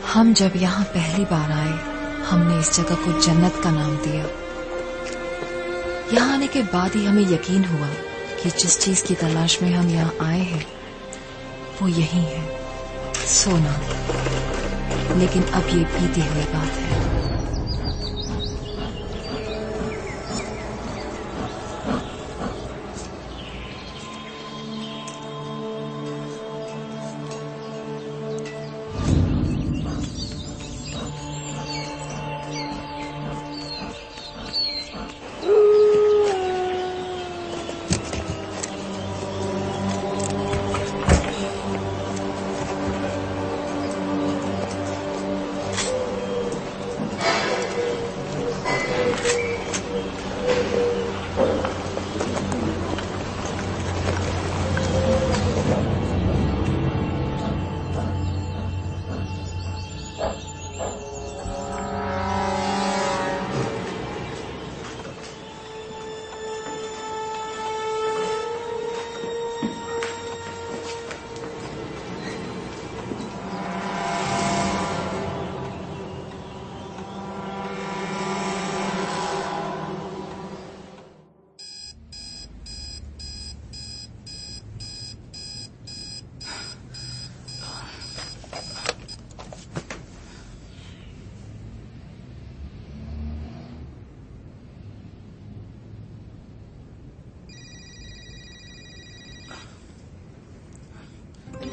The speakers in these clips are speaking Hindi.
हम जब यहाँ पहली बार आए, हमने इस जगह को जन्नत का नाम दिया। यहाँ आने के बाद ही हमें यकीन हुआ कि जिस चीज की तलाश में हम यहाँ आए हैं वो यही है, सोना। लेकिन अब ये बीती हुई बात है।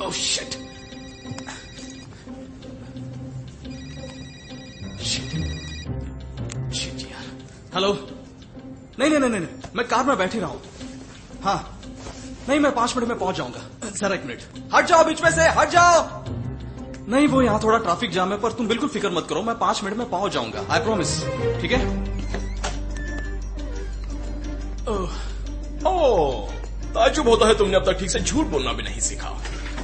Oh shit. Shit यार। हेलो। नहीं, मैं कार में बैठी रहा हूँ। हाँ, नहीं, मैं 5 मिनट में पहुंच जाऊंगा। जरा 1 मिनट। हट जाओ, बीच में से हट जाओ। नहीं, वो यहाँ थोड़ा ट्रैफिक जाम है, पर तुम बिल्कुल फिक्र मत करो, मैं 5 मिनट में पहुंच जाऊंगा। I promise. ठीक है? ओह, ताज्जुब होता है तुमने अब तक ठीक से झूठ बोलना भी नहीं सीखा।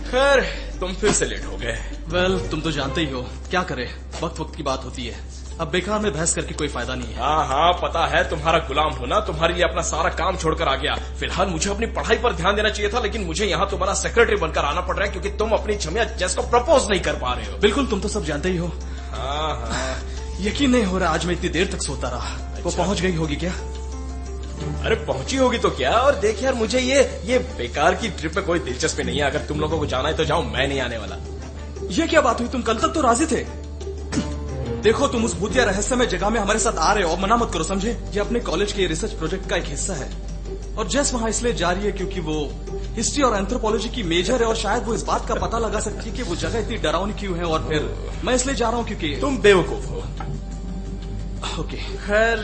खैर, तुम फिर से लेट हो गए। वेल, तुम तो जानते ही हो, क्या करे, वक्त वक्त की बात होती है। अब बेकार में बहस करके कोई फायदा नहीं है। हाँ, पता है, तुम्हारा गुलाम होना तुम्हारे लिए अपना सारा काम छोड़कर आ गया। फिलहाल मुझे अपनी पढ़ाई पर ध्यान देना चाहिए था, लेकिन मुझे यहाँ तुम्हारा सेक्रेटरी बनकर आना पड़ रहा है क्योंकि तुम अपनी छमिया जेस को प्रपोज नहीं कर पा रहे हो। बिल्कुल, तुम तो सब जानते ही हो। हाँ। यकीन नहीं हो रहा, आज मैं इतनी देर तक सोता रहा। वो पहुंच गई होगी क्या? अरे पहुंची होगी तो क्या। और देख यार, मुझे ये बेकार की ट्रिप में कोई दिलचस्पी नहीं है। अगर तुम लोगों को जाना है तो जाओ, मैं नहीं आने वाला। ये क्या बात हुई? तुम कल तक तो राजी थे। देखो, तुम उस भूतिया रहस्यमय जगह में हमारे साथ आ रहे हो, मना मत करो, समझे? ये अपने कॉलेज के रिसर्च प्रोजेक्ट का एक हिस्सा है और जैस वहां इसलिए जा रही है क्योंकि वो हिस्ट्री और एंथ्रोपोलॉजी की मेजर है और शायद वो इस बात का पता लगा सकती है कि वो जगह इतनी डरावनी क्यों है। और फिर मैं इसलिए जा रहा हूँ क्योंकि तुम बेवकूफ हो। ओके, खैर,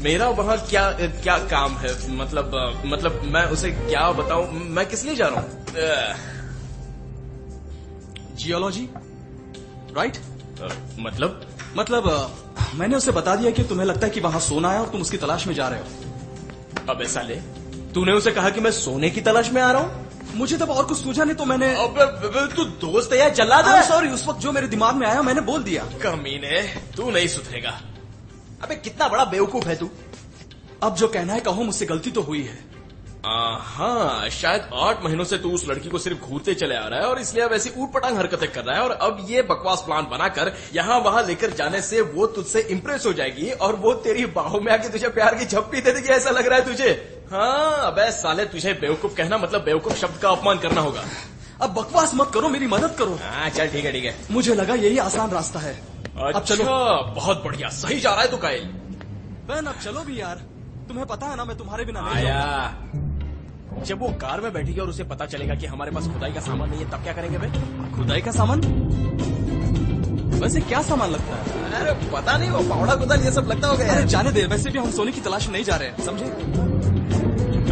मेरा वहाँ क्या काम है? मतलब मैं उसे क्या बताऊं? मैं किस लिए जा रहा हूँ? Geology, right? मतलब मैंने उसे बता दिया कि तुम्हें लगता है कि वहां सोना है और तुम उसकी तलाश में जा रहे हो। अब ऐसा ले, तूने उसे कहा कि मैं सोने की तलाश में आ रहा हूँ? मुझे तब और कुछ सूझा नहीं तो मैंने। अब तू दोस्त है या जल्लाद है? सॉरी, उस वक्त जो मेरे दिमाग में आया मैंने बोल दिया। कमीने, तू नहीं सुधरेगा। अबे कितना बड़ा बेवकूफ है तू। अब जो कहना है कहो, मुझसे गलती तो हुई है। हाँ, शायद 8 महीनों से तू उस लड़की को सिर्फ घूरते चले आ रहा है और इसलिए अब ऐसी ऊट पटांग हरकतें कर रहा है। और अब ये बकवास प्लान बनाकर यहाँ वहां लेकर जाने से वो तुझसे इम्प्रेस हो जाएगी और वो तेरी बाहों में आके तुझे प्यार की झप्पी दे देगी। ऐसा लग रहा है तुझे? हाँ, अबे साले, तुझे बेवकूफ कहना मतलब बेवकूफ शब्द का अपमान करना होगा। अब बकवास मत करो, मेरी मदद करो। हाँ चल, ठीक है। मुझे लगा यही आसान रास्ता है। अब चलो। बहुत बढ़िया, सही जा रहा है तू कायल। बहन, अब चलो भी यार, तुम्हें पता है ना मैं तुम्हारे बिना नहीं आया। जब वो कार में बैठेगी और उसे पता चलेगा कि हमारे पास खुदाई का सामान नहीं है, तब क्या करेंगे बे? खुदाई का सामान? वैसे क्या सामान लगता है? अरे पता नहीं, वो पावड़ा कुदाल ये सब लगता होगा। अरे जाने दे, वैसे भी हम सोने की तलाश नहीं जा रहे हैं, समझे?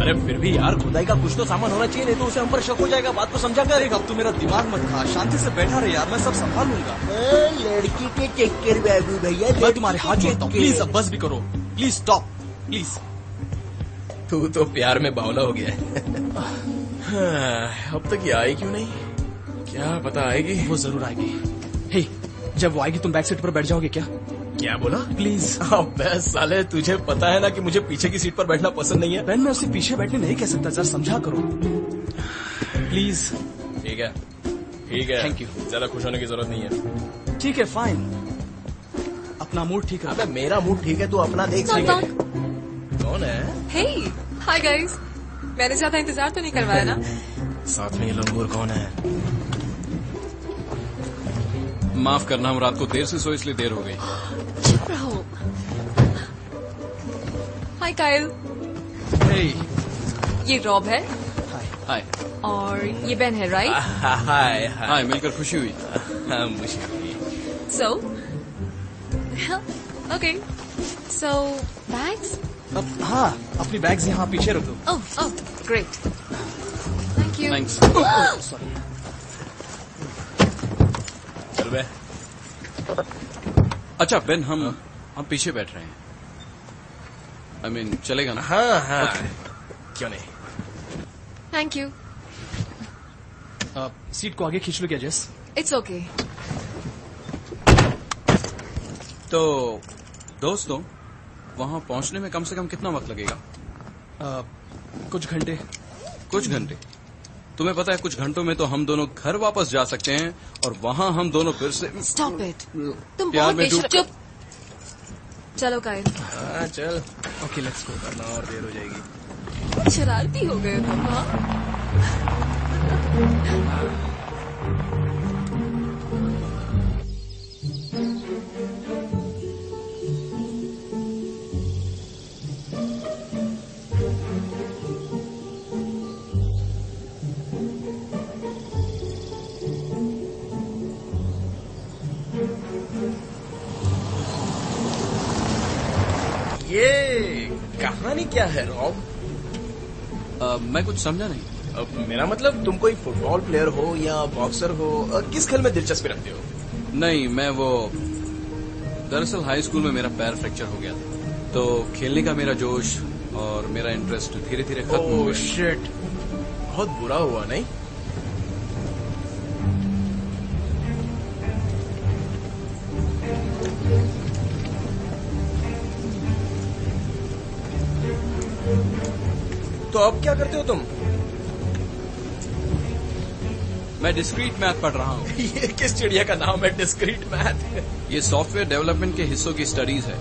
अरे फिर भी यार, खुदाई का कुछ तो सामान होना चाहिए, नहीं तो उसे हम पर शक हो जाएगा। बात को समझा कर। अब तू मेरा दिमाग मत खा, शांति से बैठा रहे यार, मैं सब संभाल लूंगा। लड़की के चक्कर बाबू भैया, मैं तुम्हारे हाथ जोड़ता हूँ, प्लीज अब बस भी करो, प्लीज स्टॉप, प्लीज। तू तो प्यार में बावला हो गया है। अब तक ये आई क्यों नहीं? क्या पता आएगी। वो जरूर आएगी। हे, जब वो आएगी तुम बैक सीट पर बैठ जाओगे क्या? क्या बोला? प्लीज। अबे साले, तुझे पता है ना कि मुझे पीछे की सीट पर बैठना पसंद नहीं है। बहन, मैं उसे पीछे बैठने नहीं कह सकता, जरा समझा करो प्लीज। ठीक ठीक है, थैंक यू। ज्यादा खुश होने की जरूरत नहीं है। ठीक है, फाइन। अपना मूड ठीक है। अबे मेरा मूड ठीक है, तू अपना देख। Knock, knock. कौन है? Hey, hi guys. मैंने ज्यादा इंतजार तो नहीं करवाया ना? साथ में ये लंगूर कौन है? माफ करना, हम रात को देर से सोए इसलिए देर हो गई। चुप रहो। Hi Kyle. Hey, ये रॉब है हाय और ये बेन है, राइट? हाय हाय, मिलकर खुशी हुई। मुश्किल। So, okay. So, bags? अब हाँ, अपनी बैग्स यहाँ पीछे रख दो। Oh, great. Thank you. Thanks. Sorry. चल बे। अच्छा बेन, हम पीछे बैठ रहे हैं। I mean, चलेगा ना? हाँ, क्यों नहीं? Thank you. सीट को आगे खींच लो क्या जेस? It's okay. तो दोस्तों, वहाँ पहुँचने में कम से कम कितना वक्त लगेगा? कुछ घंटे। कुछ घंटे। तुम्हें पता है, कुछ घंटों में तो हम दोनों घर वापस जा सकते हैं और वहाँ हम दोनों फिर से Stop it. तुम प्यार बहुत में डूब- चुप। चलो कायल, हाँ चल। Okay, let's go. वरना और देर हो जाएगी। शरारती हो गए तुम, हाँ? ये कहानी क्या है रॉब? मैं कुछ समझा नहीं। मेरा मतलब तुम कोई फुटबॉल प्लेयर हो या बॉक्सर हो, किस खेल में दिलचस्पी रखते हो? नहीं, मैं दरअसल हाई स्कूल में मेरा पैर फ्रैक्चर हो गया था, तो खेलने का मेरा जोश और मेरा इंटरेस्ट धीरे धीरे खत्म हो ओह गया। शिट, बहुत बुरा हुआ नहीं? तो अब क्या करते हो तुम? मैं डिस्क्रीट मैथ पढ़ रहा हूँ। ये किस चिड़िया का नाम है, डिस्क्रीट मैथ? ये सॉफ्टवेयर डेवलपमेंट के हिस्सों की स्टडीज है।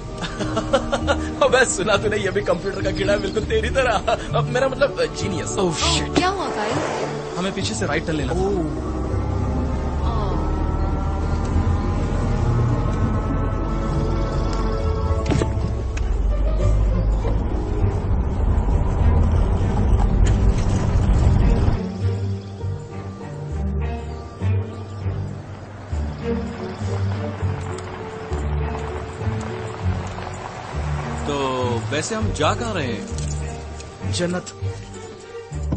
अबे सुना तूने, ये भी कंप्यूटर का कीड़ा है, बिल्कुल तेरी तरह। अब मेरा मतलब जीनियस। ओह शिट, क्या हुआ कायल? हमें पीछे से राइट टर्न लेना था। तो वैसे हम जा कहाँ रहे हैं? जन्नत।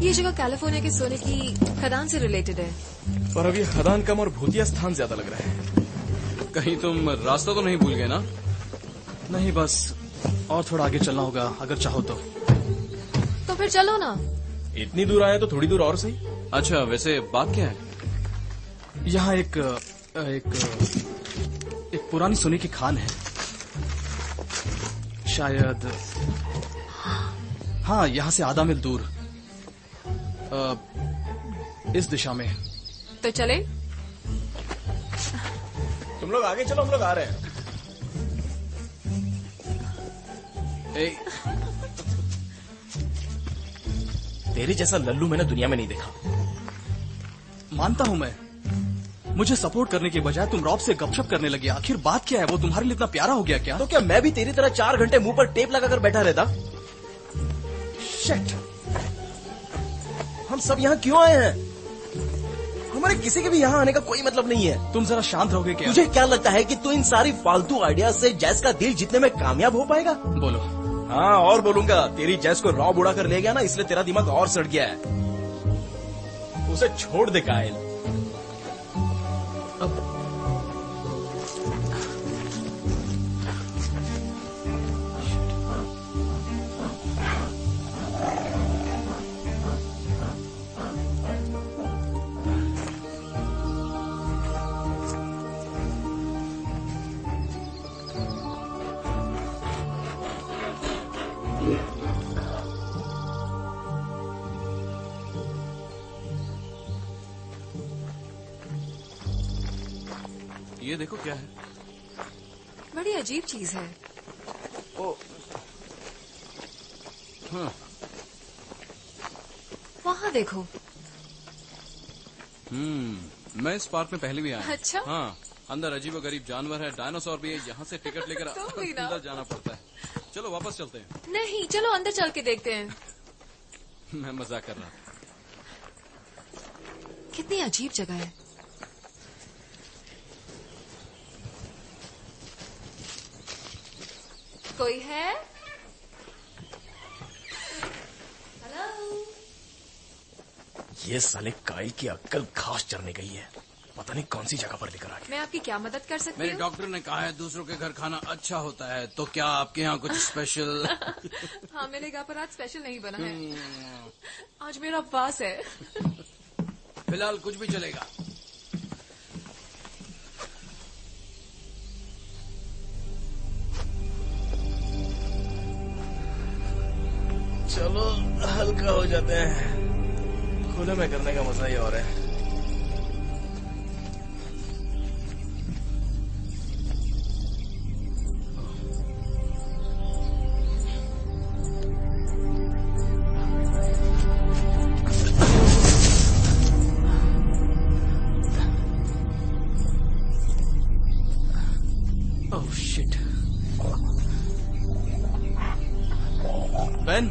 ये जगह कैलिफोर्निया के सोने की खदान से रिलेटेड है। पर अब ये खदान कम और भूतिया स्थान ज्यादा लग रहा है। कहीं तुम रास्ता तो नहीं भूल गए ना? नहीं, बस और थोड़ा आगे चलना होगा अगर चाहो तो। तो फिर चलो ना। इतनी दूर आए तो थोड़ी दूर और सही। अच्छा, वैसे बात क्या है? यहाँ एक पुरानी सोने की खान है, शायद। हाँ, यहाँ से आधा मील दूर, इस दिशा में। तो चले? तुम लोग आगे चलो, हम लोग आ रहे हैं। ए, तेरे जैसा लल्लू मैंने दुनिया में नहीं देखा। मानता हूँ मैं, मुझे सपोर्ट करने के बजाय तुम रॉब से गपशप करने लगे। आखिर बात क्या है? वो तुम्हारे लिए इतना प्यारा हो गया क्या? तो क्या मैं भी तेरी तरह 4 घंटे मुंह पर टेप लगाकर बैठा रहता? शिट, हम सब यहाँ क्यों आए हैं? हमारे किसी के भी यहाँ आने का कोई मतलब नहीं है। तुम जरा शांत रहोगे क्या? तुझे क्या लगता है कि तू इन सारी फालतू आइडिया से जैस का दिल जीतने में कामयाब हो पाएगा? बोलो। हाँ, और बोलूंगा। तेरी जैस को रॉब उड़ा कर ले गया ना, इसलिए तेरा दिमाग और सड़ गया है। उसे छोड़ दे कायल। ये देखो क्या है। बड़ी अजीब चीज है। हाँ। वहाँ देखो। मैं इस पार्क में पहले भी आया। अच्छा? हाँ, अंदर अजीब गरीब जानवर है, डायनासोर भी है। यहाँ से टिकट लेकर तुम भी ना। अंदर जाना पड़ता है। चलो वापस चलते हैं। नहीं, चलो अंदर चल के देखते हैं। मैं मजाक कर रहा था। कितनी अजीब जगह है। कोई है? हेलो? ये साले काई की अक्कल घास चरने गई है। पता नहीं कौन सी जगह पर लेकर आ गया। मैं आपकी क्या मदद कर सकती मेरे हूँ? डॉक्टर ने कहा है दूसरों के घर खाना अच्छा होता है, तो क्या आपके यहाँ कुछ स्पेशल? हाँ, मेरे घर पर आज स्पेशल नहीं बना है। आज मेरा उपवास है। फिलहाल कुछ भी चलेगा। चलो हल्का हो जाते हैं। खुले में करने का मजा ही और है। Oh shit. बेन,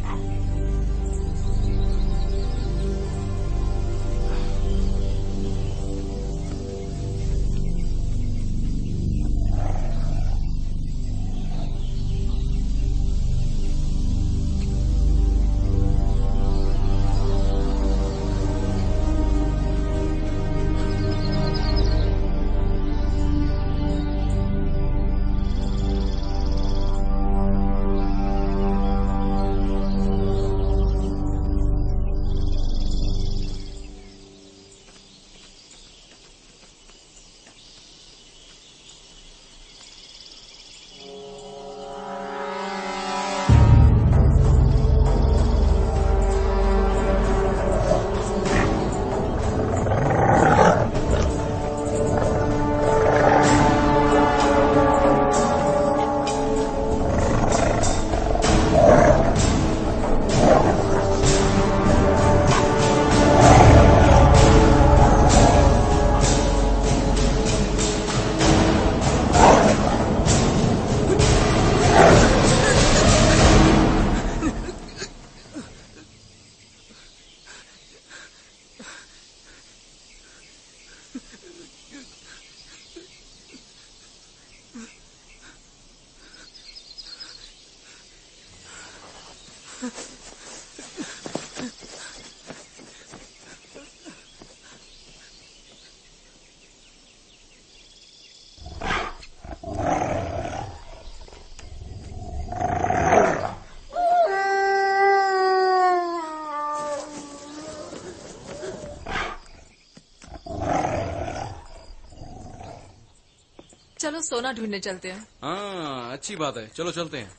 चलो सोना ढूंढने चलते हैं। हाँ, अच्छी बात है, चलो चलते हैं।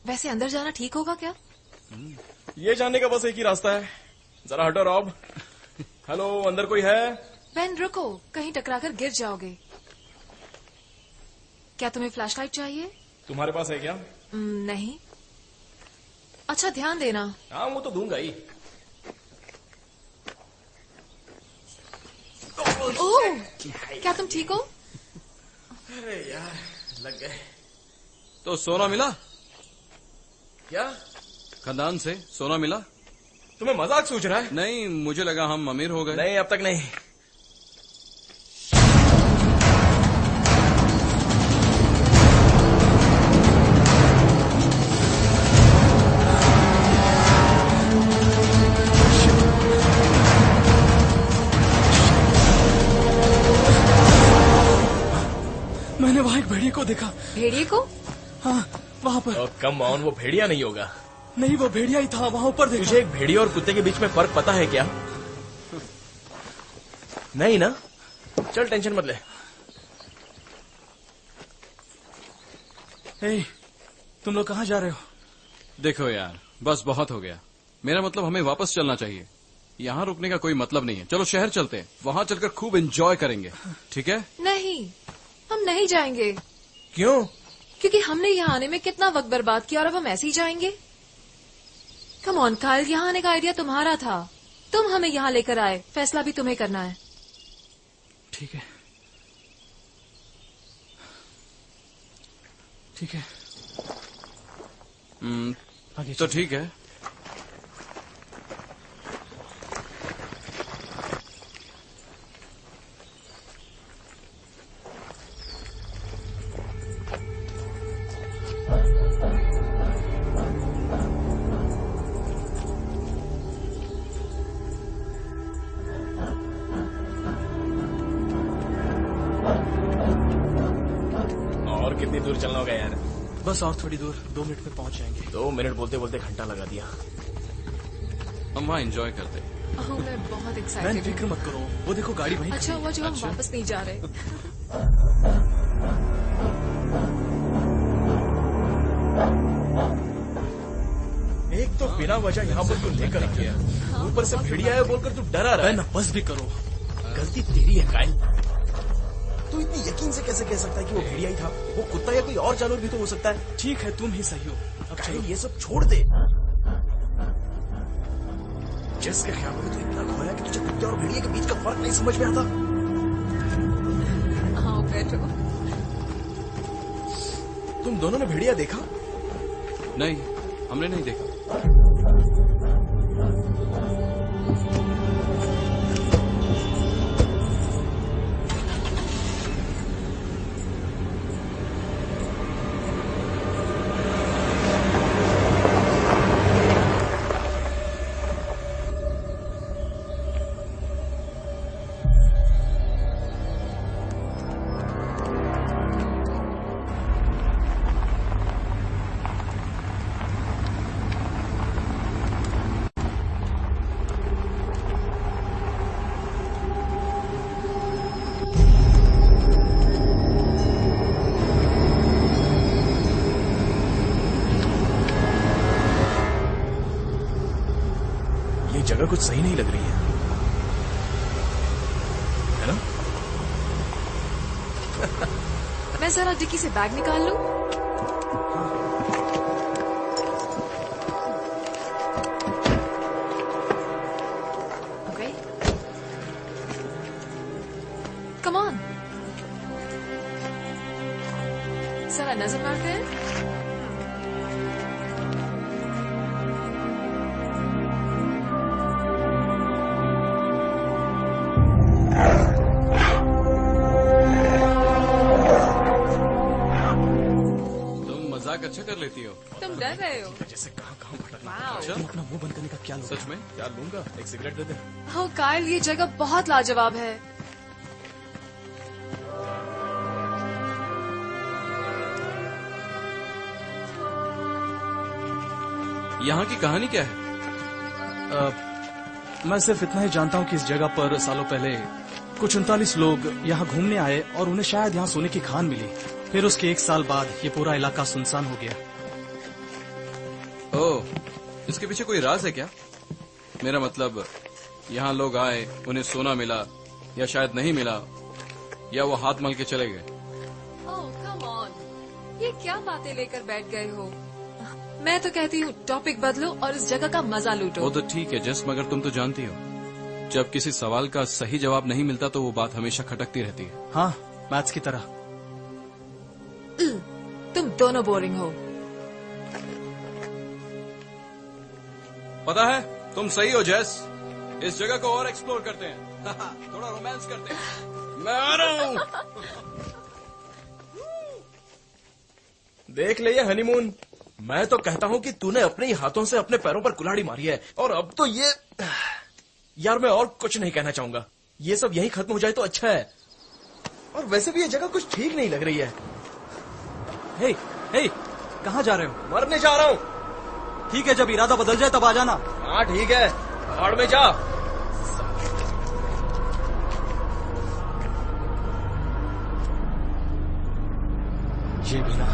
वैसे अंदर जाना ठीक होगा क्या? ये जाने का बस एक ही रास्ता है। जरा हटो रॉब। हेलो, अंदर कोई है? बेन रुको, कहीं टकराकर गिर जाओगे। क्या तुम्हें फ्लैशलाइट चाहिए? तुम्हारे पास है क्या? नहीं। अच्छा ध्यान देना। हाँ, वो तो दूंगा ही। ओह, क्या तुम ठीक हो? अरे यार, लग गए। तो सोना मिला? क्या? खदान से सोना मिला? तुम्हें मजाक सूझ रहा है? नहीं, मुझे लगा हम अमीर हो गए। नहीं, अब तक नहीं। मैंने वहाँ एक भेड़िए को देखा। भेड़िए को? हाँ, वहाँ पर। कम ऑन, वो भेड़िया नहीं होगा। नहीं, वो भेड़िया ही था, वहाँ ऊपर देखा। तुझे एक भेड़िया और कुत्ते के बीच में फर्क पता है क्या? नहीं ना? चल टेंशन मत ले। हे, तुम लोग कहाँ जा रहे हो? देखो यार, बस बहुत हो गया। मेरा मतलब हमें वापस चलना चाहिए। यहाँ रुकने का कोई मतलब नहीं है। चलो शहर चलते हैं, वहाँ चलकर खूब एंजॉय करेंगे, ठीक है? नहीं, हम नहीं जाएंगे। क्यों? क्योंकि हमने यहाँ आने में कितना वक्त बर्बाद किया और अब हम ऐसे ही जाएंगे। कम ऑन काइल, यहाँ आने का आइडिया तुम्हारा था, तुम हमें यहाँ लेकर आए, फैसला भी तुम्हें करना है। ठीक है, ठीक है। आगे तो ठीक है। और कितनी दूर चलना होगा यार? बस और थोड़ी दूर, 2 मिनट में पहुंच जाएंगे। 2 मिनट बोलते बोलते घंटा लगा दिया। हम वहाँ एंजॉय करते हैं। ओह, मैं बहुत मैन एक्साइटेड फिक्र मत करो, वो देखो गाड़ी वहीं अच्छा हुआ जो हम अच्छा। वापस नहीं जा रहे। एक तो बिना वजह यहाँ पर तू लेकर आ गया, ऊपर से भेड़िया है बोलकर तू डरा रहा है। मैन बस भी करो। गलती तेरी है काइल। तू इतनी यकीन से कैसे कह सकता है कि वो भेड़िया ही था? वो कुत्ता या कोई और जानवर भी तो हो सकता है। ठीक है, तुम ही सही हो। अब काइल, चलो। ये सब छोड़ दे। जेस के ख्याल में तो इतना खोया कि तुझे कुत्ते और भेड़िया के बीच का फर्क नहीं समझ में आता। हाँ बैठो। तुम दोनों ने भेड़िया देखा? नहीं, हमने नहीं देखा। ये जगह कुछ सही नहीं लग रही है ना? मैं जरा डिक्की से बैग निकाल लूं। ओके, कम ऑन, जरा नजर मारते हैं। मजाक अच्छा कर लेती हो। तुम डर रहे हो? जैसे कहाँ कहाँ भटक वाओ। तुम अपना मुंह बंद करने का क्या लोगे? सच में? क्या लूंगा? एक सिगरेट दे दे। हाँ काइल, ये जगह बहुत लाजवाब है। यहाँ की कहानी क्या है? मैं सिर्फ इतना ही जानता हूँ कि इस जगह पर सालों पहले कुछ 39 लोग यहाँ घूमने आए और उन्हें शायद यहाँ सोने की खान मिली। फिर उसके 1 साल बाद ये पूरा इलाका सुनसान हो गया। ओह, इसके पीछे कोई राज है क्या? मेरा मतलब यहाँ लोग आए, उन्हें सोना मिला या शायद नहीं मिला, या वो हाथ मल के चले गए। ओह कम ऑन, ये क्या बातें लेकर बैठ गए हो? मैं तो कहती हूँ टॉपिक बदलो और इस जगह का मजा लूटो। वो तो ठीक है जस, मगर तुम तो जानती हो जब किसी सवाल का सही जवाब नहीं मिलता तो वो बात हमेशा खटकती रहती है। हाँ, मैथ्स की तरह। तुम दोनों बोरिंग हो। पता है, तुम सही हो जेस। इस जगह को और एक्सप्लोर करते हैं। थोड़ा रोमांस करते हैं। मैं आ रहा हूँ। देख ले ये हनीमून। मैं तो कहता हूँ कि तूने अपने ही हाथों से अपने पैरों पर कुल्हाड़ी मारी है, और अब तो ये यार मैं और कुछ नहीं कहना चाहूंगा। ये सब यहीं खत्म हो जाए तो अच्छा है। और वैसे भी ये जगह कुछ ठीक नहीं लग रही है। हे, हे, कहाँ जा रहे हो? मरने जा रहा हूँ। ठीक है, जब इरादा बदल जाए तब आ जाना। हाँ ठीक है, भाड़ में जा। ये भी ना।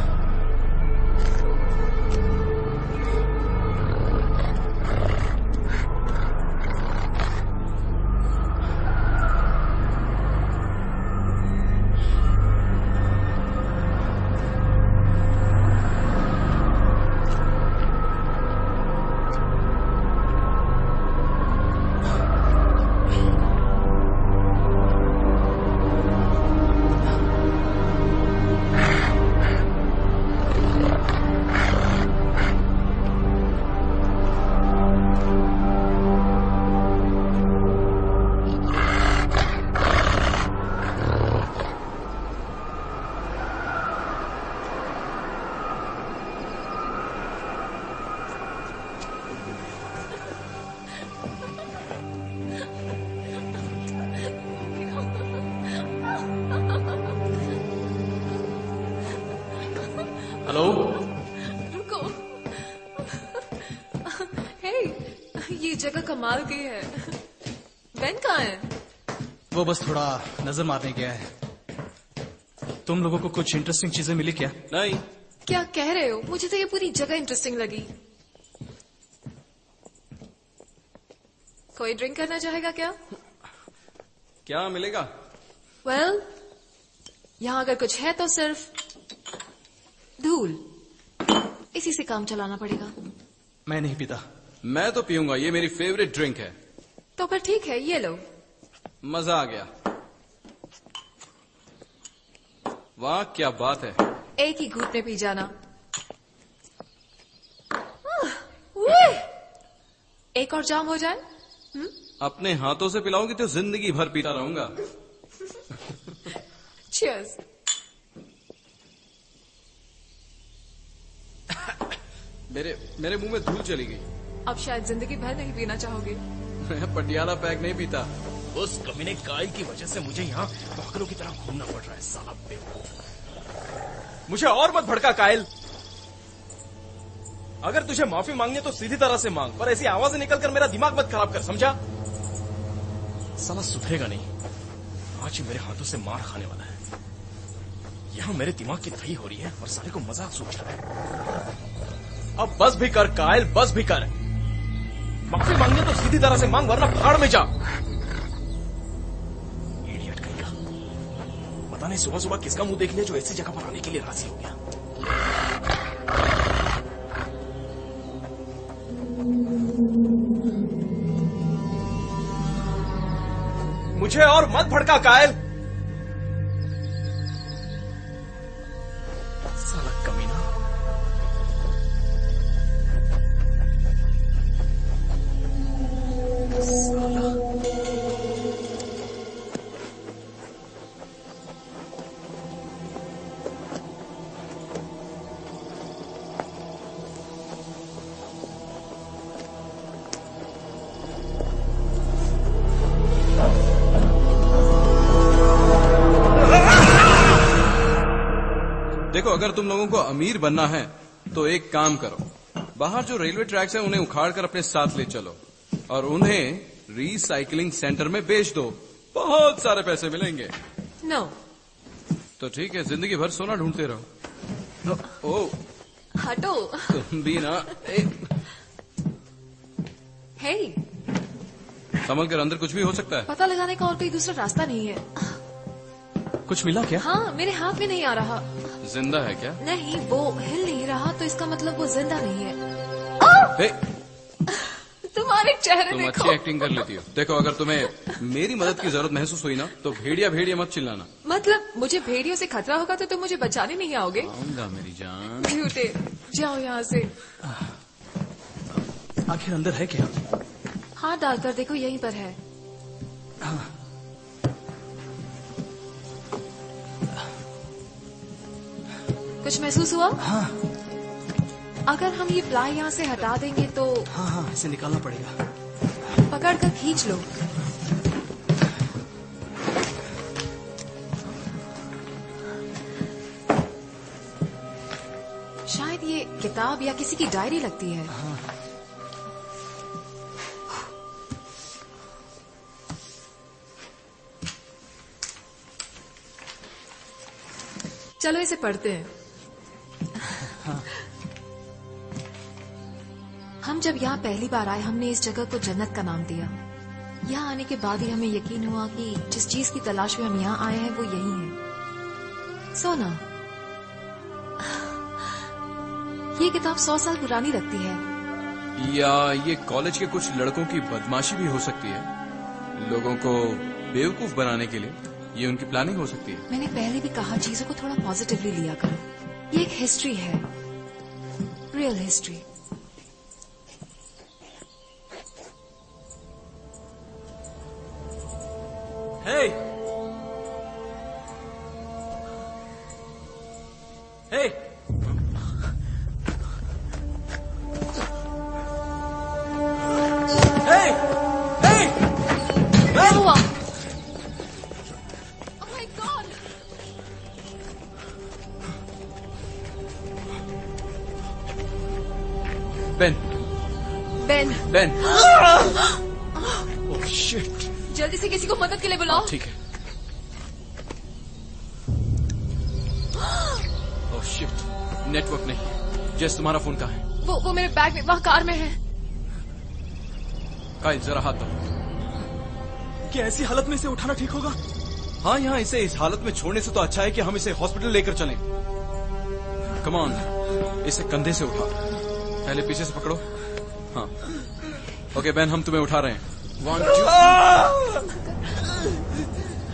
हेलो। रुको। हे, ये जगह कमाल की है। बेन कहाँ है? वो बस थोड़ा नजर मारने गया है। तुम लोगों को कुछ इंटरेस्टिंग चीजें मिली क्या? नहीं, क्या कह रहे हो? मुझे तो ये पूरी जगह इंटरेस्टिंग लगी। कोई ड्रिंक करना चाहेगा क्या? क्या मिलेगा? वेल, यहाँ अगर कुछ है तो सिर्फ धूल। इसी से काम चलाना पड़ेगा। मैं नहीं पीता। मैं तो पीऊंगा, ये मेरी फेवरेट ड्रिंक है। तो फिर ठीक है, ये लो। मजा आ गया। वाह क्या बात है। एक ही घूंट में पी जाना। उह, एक और जाम हो जाए। अपने हाथों से पिलाऊंगी तो जिंदगी भर पीता रहूंगा। Cheers। मेरे मुंह में धूल चली गई। अब शायद जिंदगी भर नहीं पीना चाहोगे। मैं पटियाला पैक नहीं पीता। उस कमीने काइल की वजह से मुझे यहाँ पागलों की तरह घूमना पड़ रहा है, साला बेवकूफ। मुझे और मत भड़का काइल। अगर तुझे माफी मांगनी है तो सीधी तरह से मांग, पर ऐसी आवाजें निकलकर मेरा दिमाग मत खराब कर, समझा? साला सुधरेगा नहीं। आज ही मेरे हाथों से मार खाने वाला है। यहाँ मेरे दिमाग की दही हो रही है और साले को मजाक सोच रहा है। अब बस भी कर काइल, बस भी कर। माफी मांगनी तो सीधी तरह से मांग, वरना भाड़ में जा। इडियट कहीं का। पता नहीं सुबह सुबह किसका मुंह देख लिया जो ऐसी जगह पर आने के लिए राजी हो गया। मुझे और मत भड़का कायल। साला कमीना। साला। देखो, अगर तुम लोगों को अमीर बनना है तो एक काम करो, बाहर जो रेलवे ट्रैक्स हैं उन्हें उखाड़ कर अपने साथ ले चलो और उन्हें रिसाइकलिंग सेंटर में बेच दो। बहुत सारे पैसे मिलेंगे। नो। तो ठीक है, जिंदगी भर सोना ढूंढते रहो। ओ, हटो। तुम भी ना। हे, संभल कर, अंदर कुछ भी हो सकता है। पता लगाने का और कोई दूसरा रास्ता नहीं है। कुछ मिला क्या? हाँ, मेरे हाथ में नहीं आ रहा। जिंदा है क्या? नहीं, वो हिल नहीं रहा, तो इसका मतलब वो जिंदा नहीं है। हे, तुम्हारे चेहरे तुम देखो। अच्छी एक्टिंग कर लेती हो। देखो, अगर तुम्हें मेरी मदद की जरूरत महसूस हुई ना तो भेड़िया भेड़िया मत चिल्लाना। मतलब मुझे भेड़ियों से खतरा होगा तो तुम मुझे बचाने नहीं आओगे? आऊंगा मेरी जान। झूठे, जाओ यहाँ से। आखिर अंदर है क्या? हाथ डालकर देखो, यहीं पर है। कुछ महसूस हुआ? हाँ अगर हम ये प्लाई यहाँ से हटा देंगे तो हाँ, इसे निकालना पड़ेगा। पकड़कर खींच लो। शायद ये किताब या किसी की डायरी लगती है। चलो इसे पढ़ते हैं। हम जब यहाँ पहली बार आए, हमने इस जगह को जन्नत का नाम दिया। यहाँ आने के बाद ही हमें यकीन हुआ कि जिस चीज की तलाश में हम यहाँ आए हैं वो यही है, सोना। ये किताब 100 साल पुरानी लगती है। या ये कॉलेज के कुछ लड़कों की बदमाशी भी हो सकती है, लोगों को बेवकूफ बनाने के लिए। ये उनकी प्लानिंग हो सकती है। मैंने पहले भी कहा, चीजों को थोड़ा पॉजिटिवली लिया करो। ये एक हिस्ट्री है, real history. Hey! Hey! Hey! Hey! क्या हुआ? Oh my God! Ben. Oh shit. जल्दी से किसी को मदद के लिए बुलाओ। ठीक है। ओह शिट, नेटवर्क नहीं। जेस, तुम्हारा फोन कहाँ है? वो मेरे बैग में, वहाँ कार में है। काइल, जरा हाथ दो। क्या ऐसी हालत में इसे उठाना ठीक होगा? हाँ, यहाँ इसे इस हालत में छोड़ने से तो अच्छा है कि हम इसे हॉस्पिटल लेकर चलें। कम ऑन, इसे कंधे से उठाओ। पहले पीछे से पकड़ो। हाँ, ओके बेन, हम तुम्हें उठा रहे हैं। 1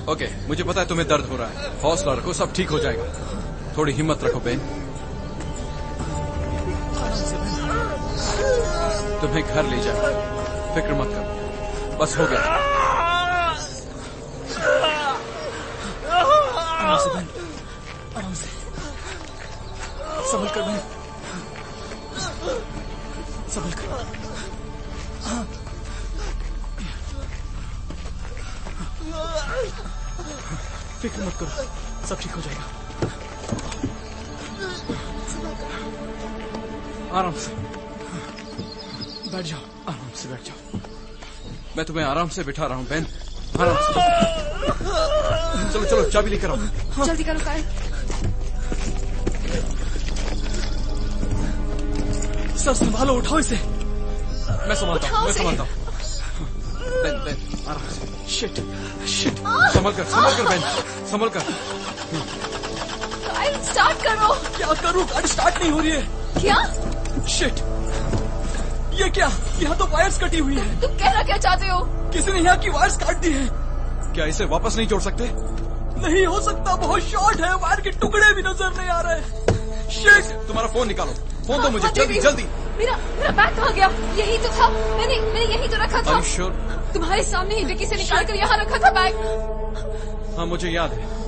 2। ओके, मुझे पता है तुम्हें दर्द हो रहा है। हौसला रखो, सब ठीक हो जाएगा। थोड़ी हिम्मत रखो बेन। तुम्हें घर ले जाए, फिक्र मत करो, बस हो गया। आराम से बहन, आराम से। संभल कर बहन, संभल कर। फिक्र मत करो, सब ठीक हो जाएगा। आराम से बैठ जाओ, आराम से बैठ जाओ। मैं तुम्हें आराम से बिठा रहा हूँ बेन, आराम से। चलो चलो, चाबी लेकर आओ। जल्दी करो काइल। सर संभालो, उठाओ इसे। मैं संभालता हूँ, मैं संभालता हूँ। बेन बेन, आराम से। Shit shit. संभल कर बेन, संभल कर। काइल, स्टार्ट करो। क्या करूं, गाड़ी स्टार्ट नहीं हो रही है। क्या? शिट, ये क्या? यहाँ तो वायर्स कटी हुई है। तुम कहना क्या चाहते हो? किसी ने यहाँ की वायर्स काट दी है। क्या इसे वापस नहीं जोड़ सकते? नहीं हो सकता, बहुत शॉर्ट है, वायर के टुकड़े भी नजर नहीं आ रहे। शिट। तुम्हारा फोन निकालो, फोन दो मुझे, हाँ, जल्दी जल्दी। मेरा बैग कहाँ गया? यही तो था, मैंने यही तो रखा था। Are you sure? तुम्हारे सामने ही डिक्की से निकाल कर यहाँ रखा था बैग। हाँ, मुझे याद है।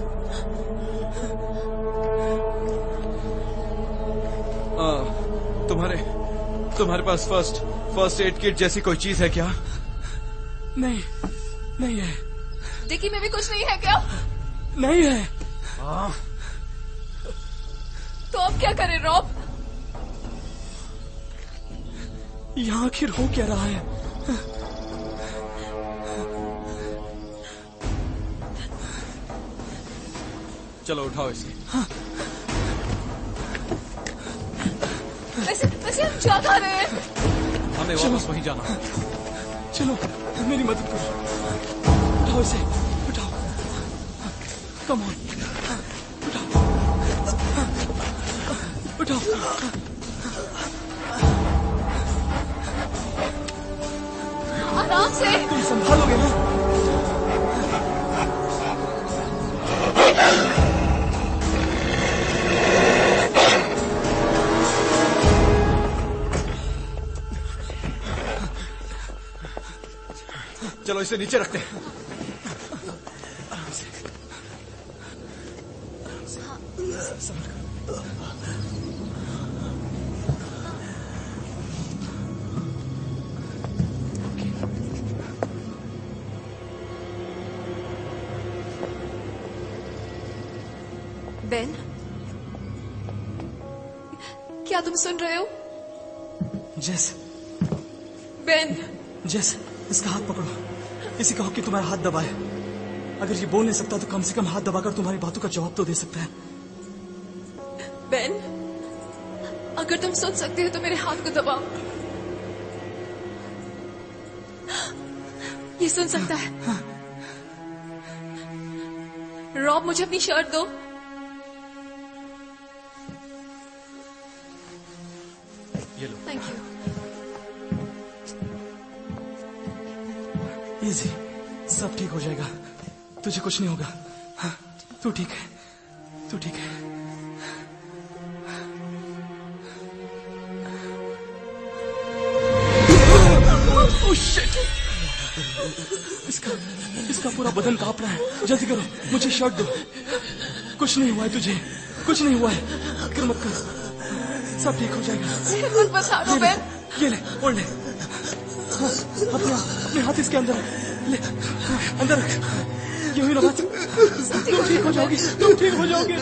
तुम्हारे पास फर्स्ट एड किट जैसी कोई चीज है क्या? नहीं, नहीं है। डिक्की में भी कुछ नहीं है क्या? नहीं है। तो अब क्या करें रॉब? यहाँ आखिर हो क्या रहा है? चलो उठाओ इसे। वैसे हम जा कहाँ रहे हैं? हमें वापस वहीं जाना है। चलो मेरी मदद करो, उठाओ इसे, उठाओ। कम ऑन, उठाओ, उठाओ। आराम से। तुम संभालोगे ना? चलो इसे नीचे रखते हैं। आराम से, संभल कर। बेन, क्या तुम सुन रहे हो? जेस, बेन, जेस, इसका हाथ पकड़ो। इसी कहो कि तुम्हारा हाथ दबाए। अगर ये बोल नहीं सकता तो कम से कम हाथ दबाकर तुम्हारी बातों का जवाब तो दे सकता है। बेन, अगर तुम सुन सकते हो तो मेरे हाथ को दबाओ। ये सुन सकता है। रॉब, मुझे अपनी शर्ट दो। ये लो। Thank you. इजी, सब ठीक हो जाएगा। तुझे कुछ नहीं होगा। हाँ, तू ठीक है, तू ठीक है। Oh, shit! इसका पूरा बदन कांप रहा है। जल्दी करो, मुझे शर्ट दो। कुछ नहीं हुआ है तुझे, कुछ नहीं हुआ है। फिक्र मत कर, सब ठीक हो जाएगा। हिम्मत मत हारो बेन। ये ले, ओढ़ ले। हाँ, अपने हाथ इसके अंदर ले, अंदर रख। ये हुई ना बात। तुम ठीक हो जाओगी, तुम ठीक हो जाओगे।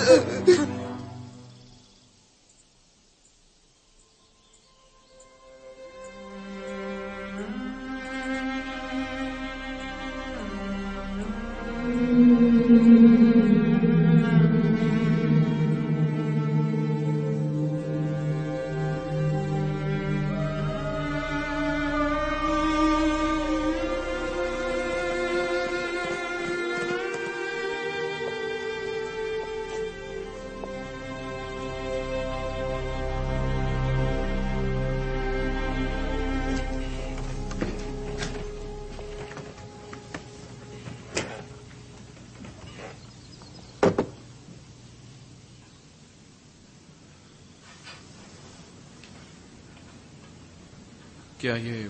क्या ये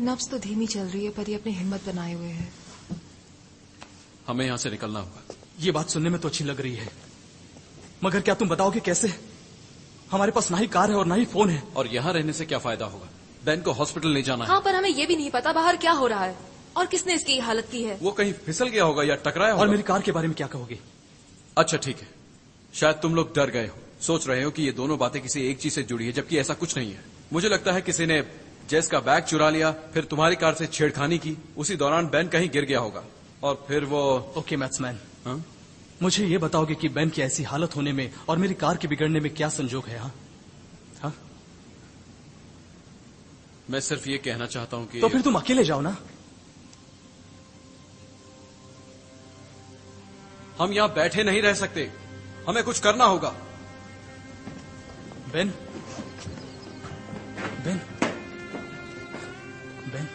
नब्ज तो धीमी चल रही है, पर ये अपनी हिम्मत बनाए हुए है। हमें यहां से निकलना होगा। ये बात सुनने में तो अच्छी लग रही है, मगर क्या तुम बताओगे कैसे? हमारे पास ना ही कार है और ना ही फोन है। और यहां रहने से क्या फायदा होगा? बैन को हॉस्पिटल ले जाना है। हाँ, पर हमें ये भी नहीं पता बाहर क्या हो रहा है और किसने इसकी हालत की है। वो कहीं फिसल गया होगा या टकराया होगा। और मेरी कार के बारे में क्या कहोगे? अच्छा ठीक है, शायद तुम लोग डर गए हो, सोच रहे हो कि ये दोनों बातें किसी एक चीज से जुड़ी है, जबकि ऐसा कुछ नहीं है। मुझे लगता है किसी ने जेस का बैग चुरा लिया, फिर तुम्हारी कार से छेड़खानी की, उसी दौरान बैन कहीं गिर गया होगा और फिर वो। ओके मैथ्समैन, हाँ? मुझे ये बताओगे कि बैन की ऐसी हालत होने में और मेरी कार के बिगड़ने में क्या संजोग है? हाँ? मैं सिर्फ ये कहना चाहता हूं कि तो फिर तुम अकेले जाओ ना। हम यहां बैठे नहीं रह सकते, हमें कुछ करना होगा। बेन, बेन, बेन,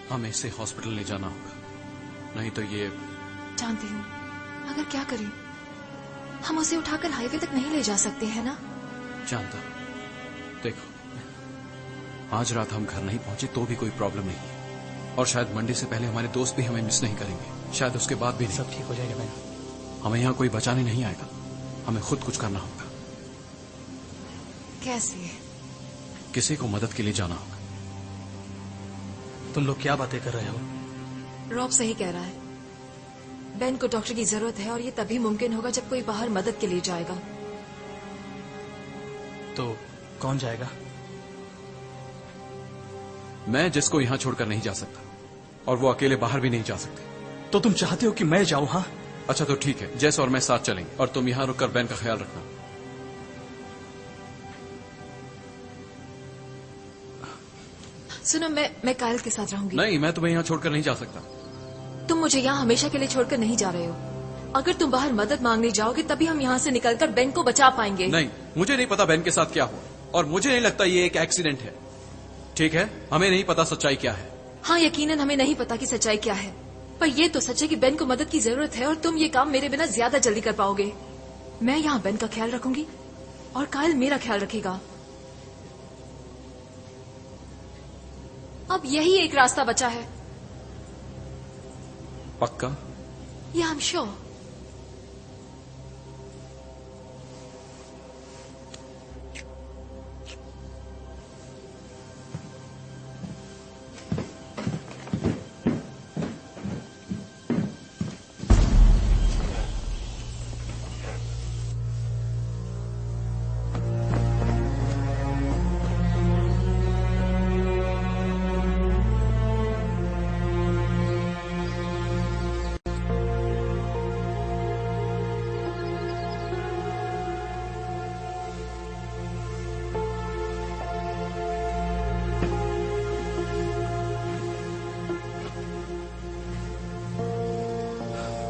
हमें इसे हॉस्पिटल ले जाना होगा, नहीं तो ये। जानती हूँ, मगर क्या करें? हम उसे उठाकर हाईवे तक नहीं ले जा सकते हैं ना? जानता हूं। देखो, आज रात हम घर नहीं पहुंचे तो भी कोई प्रॉब्लम नहीं है, और शायद मंडे से पहले हमारे दोस्त भी हमें मिस नहीं करेंगे, शायद उसके बाद भी नहीं। सब ठीक हो जाएगा बेन। हमें यहाँ कोई बचाने नहीं आएगा, हमें खुद कुछ करना होगा। कैसे? किसी को मदद के लिए जाना होगा। तुम लोग क्या बातें कर रहे हो? रॉब सही कह रहा है, बेन को डॉक्टर की जरूरत है और ये तभी मुमकिन होगा जब कोई बाहर मदद के लिए जाएगा। तो कौन जाएगा? मैं जिसको यहां छोड़कर नहीं जा सकता, और वो अकेले बाहर भी नहीं जा सकते। तो तुम चाहते हो कि मैं जाऊं? हाँ, अच्छा तो ठीक है, जैस और मैं साथ चलेंगे, और तुम यहां रुककर बैन का ख्याल रखना। सुनो, मैं कायल के साथ रहूंगी। नहीं, मैं तुम्हें यहां छोड़कर नहीं जा सकता। तुम मुझे यहाँ हमेशा के लिए छोड़कर नहीं जा रहे हो। अगर तुम बाहर मदद मांगने जाओगे तभी हम यहाँ से निकलकर बेन को बचा पाएंगे। नहीं, मुझे नहीं पता बैन के साथ क्या हुआ, और मुझे नहीं लगता ये एक एक्सीडेंट है। ठीक है, हमें नहीं पता सच्चाई क्या है। हाँ, यकीनन हमें नहीं पता कि सच्चाई क्या है, पर ये तो सच है कि बेन को मदद की जरूरत है और तुम ये काम मेरे बिना ज्यादा जल्दी कर पाओगे। मैं यहाँ बेन का ख्याल रखूंगी और कायल मेरा ख्याल रखेगा। अब यही एक रास्ता बचा है। पक्का? या I am sure.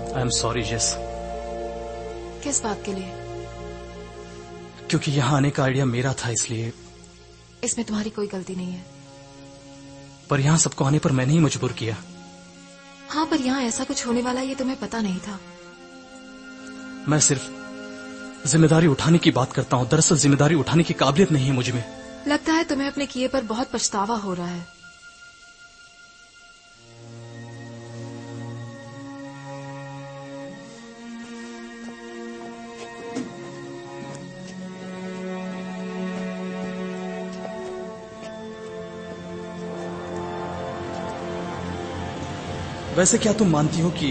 I am sorry जेस। किस बात के लिए? क्योंकि यहाँ आने का आइडिया मेरा था, इसलिए। इसमें तुम्हारी कोई गलती नहीं है। पर यहाँ सबको आने पर मैंने ही मजबूर किया। हाँ, पर यहाँ ऐसा कुछ होने वाला ये तुम्हें पता नहीं था। मैं सिर्फ जिम्मेदारी उठाने की बात करता हूँ। दरअसल जिम्मेदारी उठाने की काबिलियत नहीं है मुझ में। लगता है तुम्हें अपने किए पर बहुत पछतावा हो रहा है। वैसे क्या तुम मानती हो कि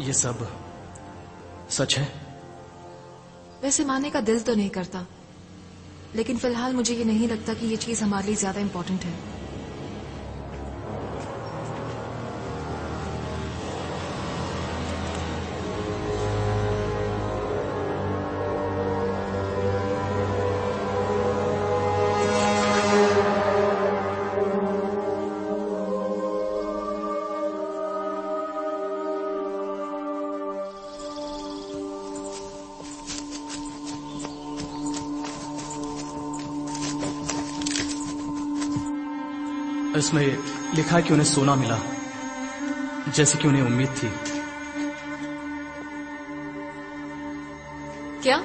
ये सब सच है? वैसे मानने का दिल तो नहीं करता, लेकिन फिलहाल मुझे ये नहीं लगता कि ये चीज हमारे लिए ज्यादा इम्पोर्टेंट है। इसमें लिखा है कि उन्हें सोना मिला, जैसे कि उन्हें उम्मीद थी। क्या?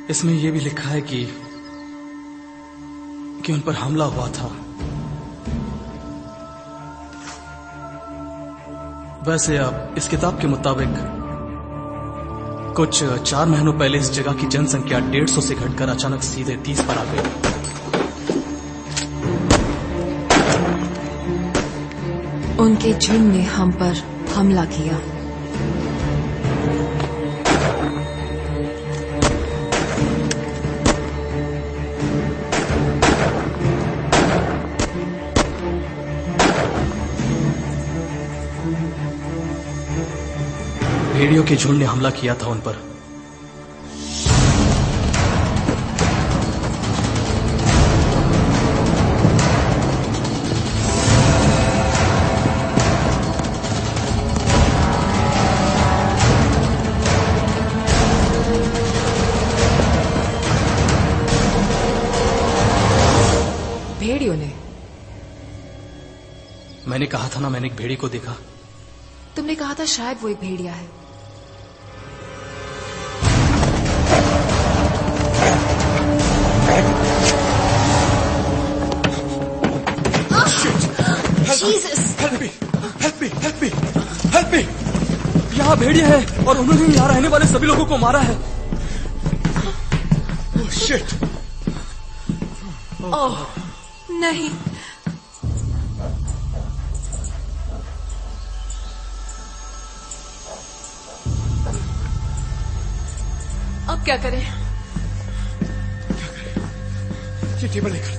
इसमें यह भी लिखा है कि उन पर हमला हुआ था। वैसे अब इस किताब के मुताबिक कुछ 4 महीनों पहले इस जगह की जनसंख्या 150 से घटकर अचानक सीधे 30 पर आ गई। उनके झुंड ने हम पर हमला किया। भेड़ियों के झुंड ने हमला किया था उन पर। भेड़ियों ने? मैंने कहा था ना, मैंने एक भेड़ी को देखा। तुमने कहा था शायद वो एक भेड़िया है। Help me! यहाँ भेड़िया है और उन्होंने यहाँ रहने वाले सभी लोगों को मारा है। शिट! ओह नहीं। अब क्या करें? ये टेबल लेकर।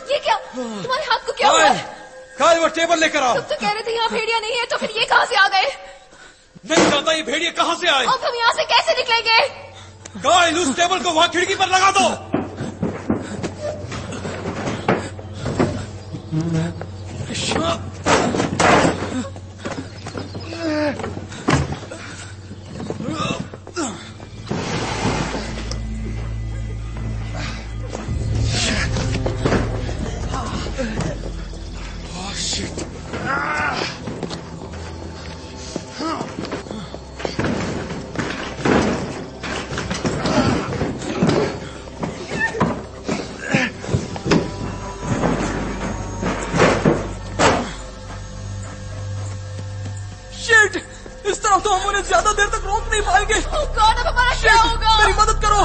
ये क्या? तुम्हारे हाथ को क्या हुआ? कायल, वो टेबल लेकर आओ। तुम तो कह रहे थे यहाँ भेड़िया नहीं है, तो फिर ये कहाँ से आ गए? नहीं जानता ये भेड़िया कहाँ से आए। अब हम यहाँ से कैसे निकलेंगे? कायल, उस टेबल को वहाँ खिड़की पर लगा दो। इस तरह तो हम उन्हें ज्यादा देर तक रोक नहीं पाएंगे। गॉड, अब हमारा क्या होगा? मेरी मदद करो।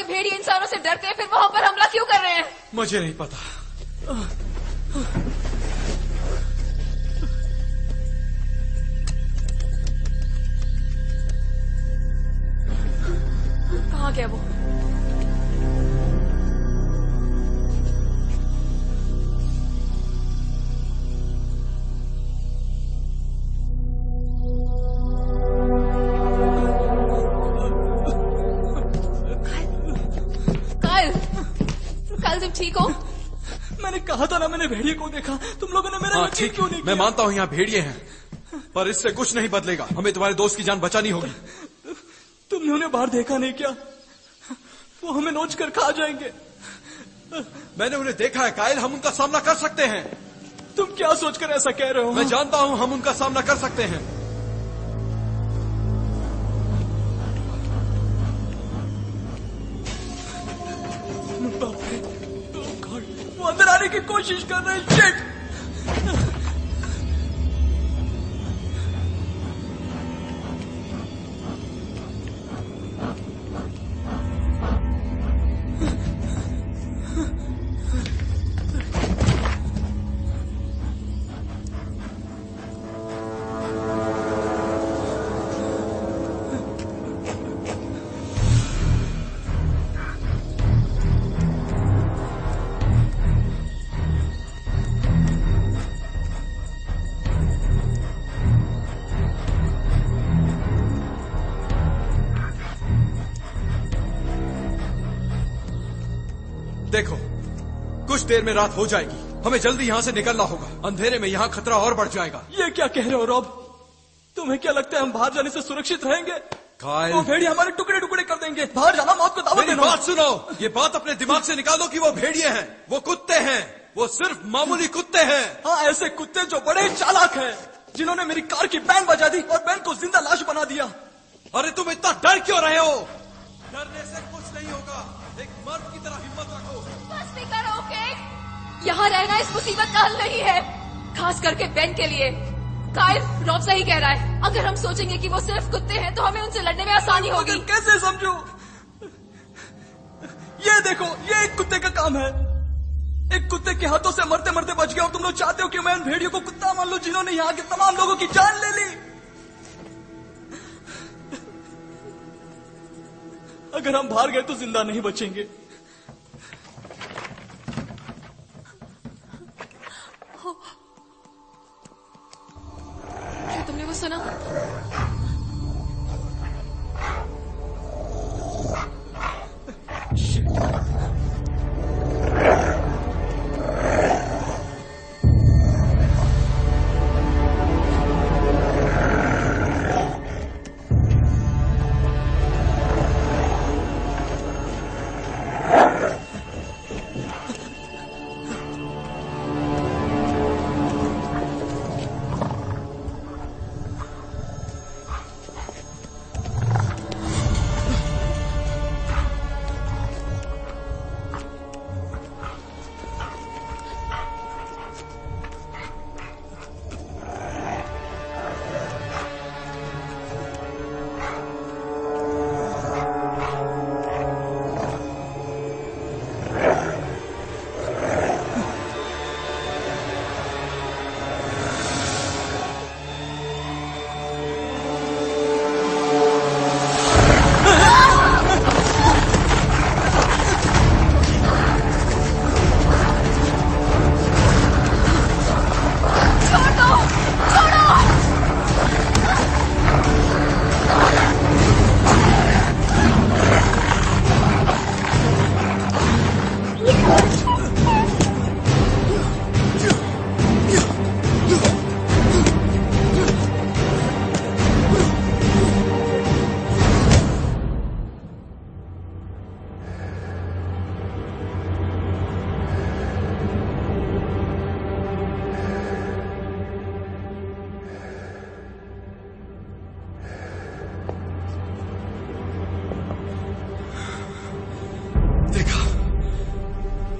भेड़िए इंसानों से डरते हैं, फिर वहां पर हमला क्यों कर रहे हैं? मुझे नहीं पता। कहाँ गया वो? ठीक हो? मैंने कहा था ना, मैंने भेड़िए को देखा। तुम लोगों ने मेरा यकीन क्यों नहीं किया? मैं मानता हूँ यहाँ भेड़िए हैं, पर इससे कुछ नहीं बदलेगा। हमें तुम्हारे दोस्त की जान बचानी होगी। तुमने उन्हें बाहर देखा नहीं क्या? वो हमें नोच कर खा जाएंगे। मैंने उन्हें देखा है कायल, हम उनका सामना कर सकते हैं। तुम क्या सोचकर ऐसा कह रहे हो? मैं जानता हूँ हम उनका सामना कर सकते हैं। वो अंदर आने की कोशिश कर रहे हैं। शिट! देखो, कुछ देर में रात हो जाएगी, हमें जल्दी यहाँ से निकलना होगा। अंधेरे में यहाँ खतरा और बढ़ जाएगा। ये क्या कह रहे हो रॉब? तुम्हें क्या लगता है हम बाहर जाने से सुरक्षित रहेंगे? कायल, वो भेड़िए हमारे टुकड़े टुकड़े कर देंगे। बाहर जाना मौत को दावत मेरी देना। बात सुनो, ये बात अपने दिमाग से निकालो कि वो भेड़िए हैं, वो कुत्ते हैं, वो सिर्फ मामूली कुत्ते हैं। हाँ, ऐसे कुत्ते जो बड़े चालाक हैं, जिन्होंने मेरी कार की बैंड बजा दी और बैंड को जिंदा लाश बना दिया। अरे तुम इतना डर क्यों रहे हो? डरने से कुछ नहीं होगा, एक मर्द की तरह हिम्मत रखो। बस भी करो, ओके? यहाँ रहना इस मुसीबत का हल नहीं है, खास करके बेन के लिए। कायल, रॉब सही कह रहा है। अगर हम सोचेंगे कि वो सिर्फ कुत्ते हैं तो हमें उनसे लड़ने में आसानी होगी। मगर कैसे समझूं? ये देखो, ये एक कुत्ते का काम है। एक कुत्ते के हाथों से मरते मरते बच गया और तुम लोग चाहते हो कि मैं उन भेड़ियों को कुत्ता मान लूं जिन्होंने यहाँ के तमाम लोगों की जान ले ली। अगर हम बाहर गए तो जिंदा नहीं बचेंगे। क्या तुमने वो सुना?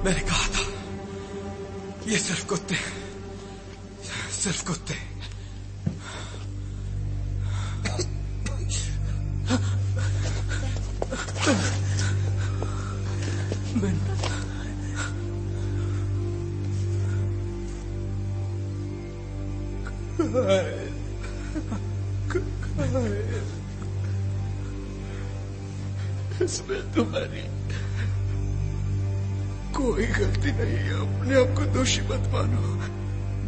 मैंने कहा था, ये सिर्फ कुत्ते, सिर्फ कुत्ते। इसमें तुम्हारी कोई गलती नहीं है। अपने आप को दोषी मत मानो।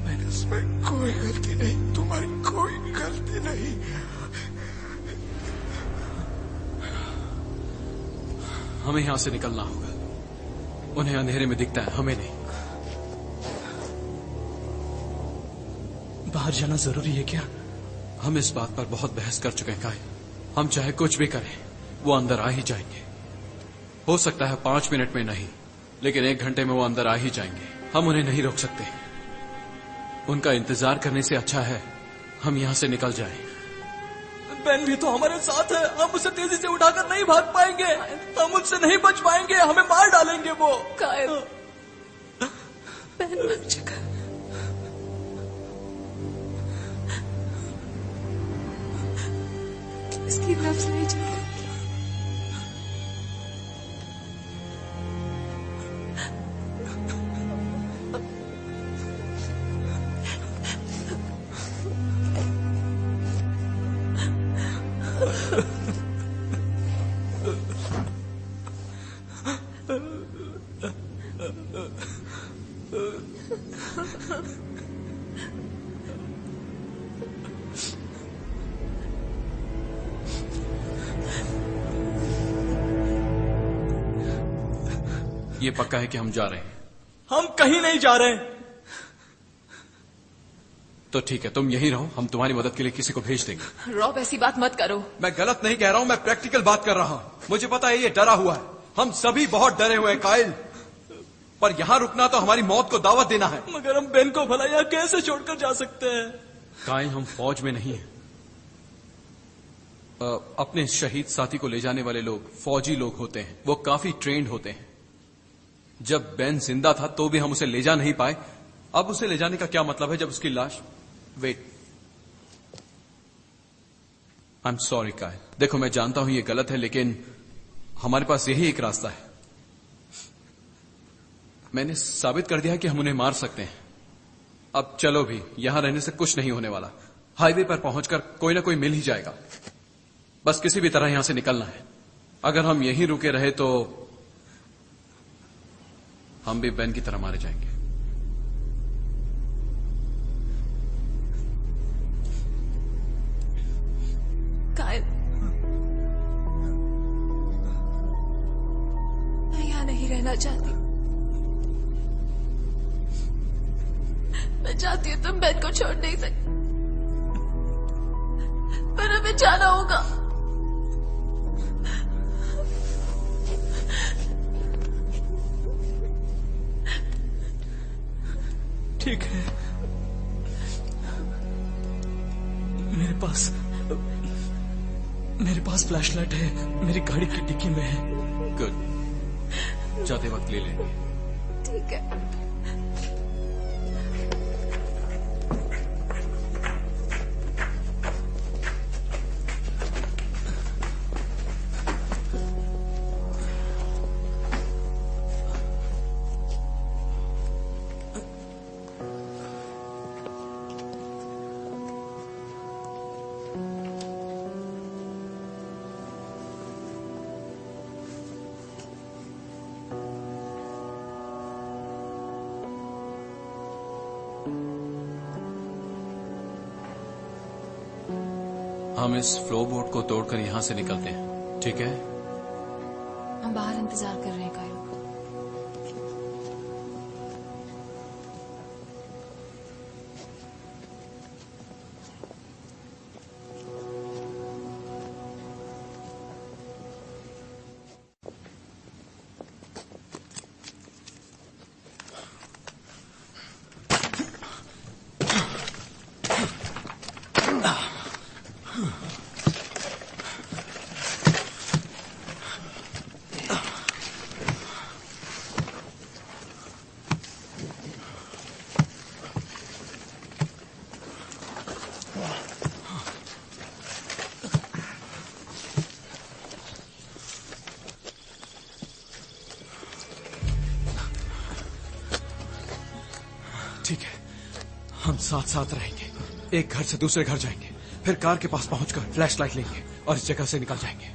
मैंने इसमें कोई गलती नहीं, तुम्हारी कोई गलती नहीं। हमें यहां से निकलना होगा। उन्हें अंधेरे में दिखता है, हमें नहीं। बाहर जाना जरूरी है क्या? हम इस बात पर बहुत बहस कर चुके हैं कायल। हम चाहे कुछ भी करें, वो अंदर आ ही जाएंगे। हो सकता है 5 मिनट में नहीं, लेकिन 1 घंटे में वो अंदर आ ही जाएंगे। हम उन्हें नहीं रोक सकते। उनका इंतजार करने से अच्छा है हम यहां से निकल जाएं। बेन भी तो हमारे साथ है। हम उसे तेजी से उठाकर नहीं भाग पाएंगे। हम उससे नहीं बच पाएंगे। हमें मार डालेंगे वो। कायल, बेन मर चुका। इसकी नफ्स नहीं चलती। ये पक्का है कि हम जा रहे हैं? हम कहीं नहीं जा रहे हैं। तो ठीक है, तुम यहीं रहो, हम तुम्हारी मदद के लिए किसी को भेज देंगे। रॉब ऐसी बात मत करो। मैं गलत नहीं कह रहा हूं, मैं प्रैक्टिकल बात कर रहा हूं। मुझे पता है ये डरा हुआ है, हम सभी बहुत डरे हुए हैं काइल, पर यहां रुकना तो हमारी मौत को दावत देना है। मगर हम बेन को भला यहाँ कैसे छोड़कर जा सकते हैं? काइल, हम फौज में नहीं हैं। अपने शहीद साथी को ले जाने वाले लोग फौजी लोग होते हैं, वो काफी ट्रेंड होते हैं। जब बेन जिंदा था तो भी हम उसे ले जा नहीं पाए, अब उसे ले जाने का क्या मतलब है जब उसकी लाश... wait, I am sorry Kyle. देखो, मैं जानता हूं ये गलत है, लेकिन हमारे पास यही एक रास्ता है। मैंने साबित कर दिया है कि हम उन्हें मार सकते हैं। अब चलो भी, यहां रहने से कुछ नहीं होने वाला। हाईवे पर पहुंचकर कोई ना कोई मिल ही जाएगा। बस किसी भी तरह यहां से निकलना है। अगर हम यहीं रुके रहे तो हम भी बेन की तरह मारे जाएंगे। काइल, मैं यहाँ नहीं रहना चाहती। मैं चाहती हूँ तुम बेन को छोड़ नहीं सकती, पर हमें जाना होगा। ठीक है, मेरे पास फ्लैशलाइट है, मेरी गाड़ी की डिक्की में है। गुड, जाते वक्त ले लेंगे। ठीक है। हम इस फ्लो बोट को तोड़कर यहां से निकलते हैं, ठीक है? हम बाहर इंतजार कर रहे हैं काइल। ठीक है, हम साथ साथ रहेंगे। एक घर से दूसरे घर जाएंगे, फिर कार के पास पहुंचकर फ्लैशलाइट लेंगे और इस जगह से निकल जाएंगे।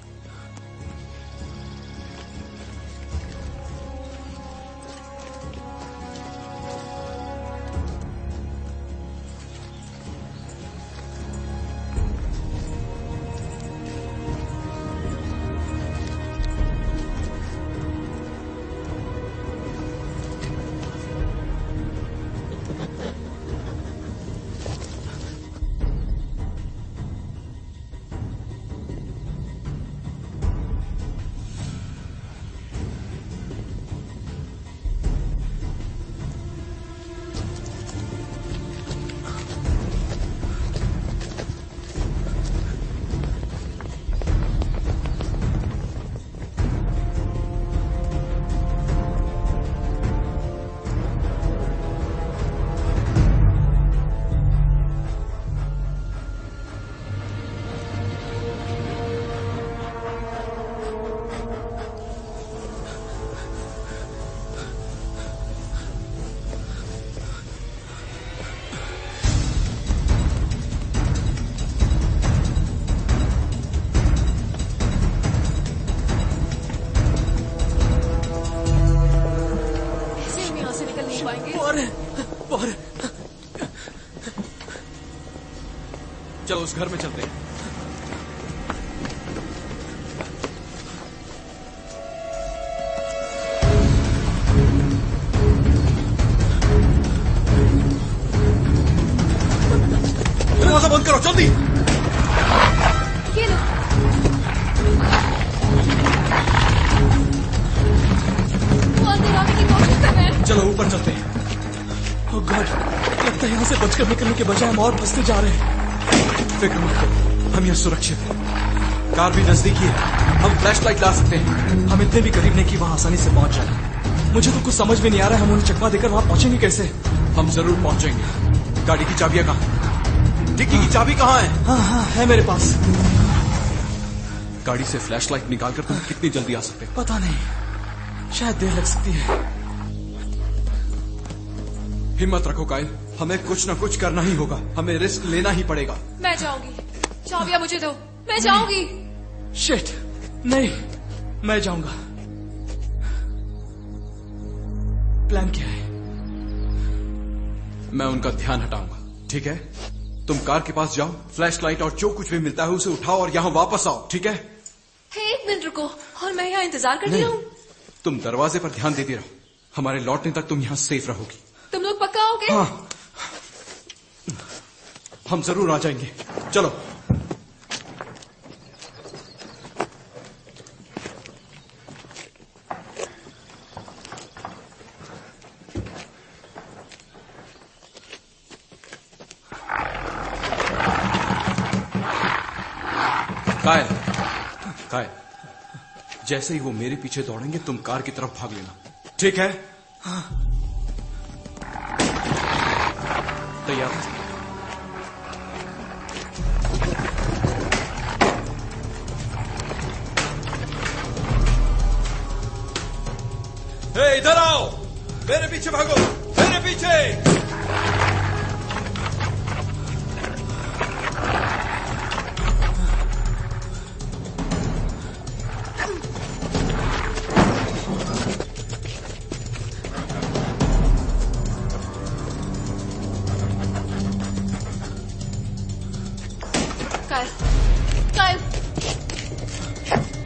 चलो उस घर में चलते हैं। जल्दी। ये लो। वो अंदर आने की कोशिश कर रहे हैं। चलो ऊपर चलते हैं। ओह गॉड, लगता है यहाँ से बचकर निकलने के बजाय हम और फंसते जा रहे हैं। फिक्र मत करो, हम यहाँ सुरक्षित हैं। कार भी नजदीकी है, हम फ्लैश लाइट ला सकते हैं। हम इतने भी करीब नहीं कि वहाँ आसानी से पहुंच जाए। मुझे तो कुछ समझ में नहीं आ रहा है, हम उन्हें चकमा देकर वहाँ पहुंचेंगे कैसे? हम जरूर पहुंचेंगे। गाड़ी की चाबियां कहाँ? डिक्की की चाबी कहाँ है? हाँ, है मेरे पास। गाड़ी से फ्लैश लाइट निकालकर तुम कितनी जल्दी आ सकते? पता नहीं, शायद देर लग सकती है। हिम्मत रखो कायल, हमें कुछ न कुछ करना ही होगा। हमें रिस्क लेना ही पड़ेगा। मैं जाऊंगी, चाबियां मुझे दो, मैं जाऊंगी। शिट, नहीं, मैं जाऊंगा। प्लान क्या है? मैं उनका ध्यान हटाऊंगा, ठीक है? तुम कार के पास जाओ, फ्लैश लाइट और जो कुछ भी मिलता है उसे उठाओ और यहाँ वापस आओ, ठीक है? एक मिनट रुको, और मैं यहाँ इंतजार करती रहूं? तुम दरवाजे पर ध्यान देती रहो। हमारे लौटने तक तुम यहाँ सेफ रहोगी। तुम लोग पक्का आओगे? हाँ, हम जरूर आ जाएंगे। चलो। कायल, कायल, जैसे ही वो मेरे पीछे दौड़ेंगे तुम कार की तरफ भाग लेना, ठीक है? हाँ। तैयार? इधर आओ, मेरे पीछे भागो, मेरे पीछे।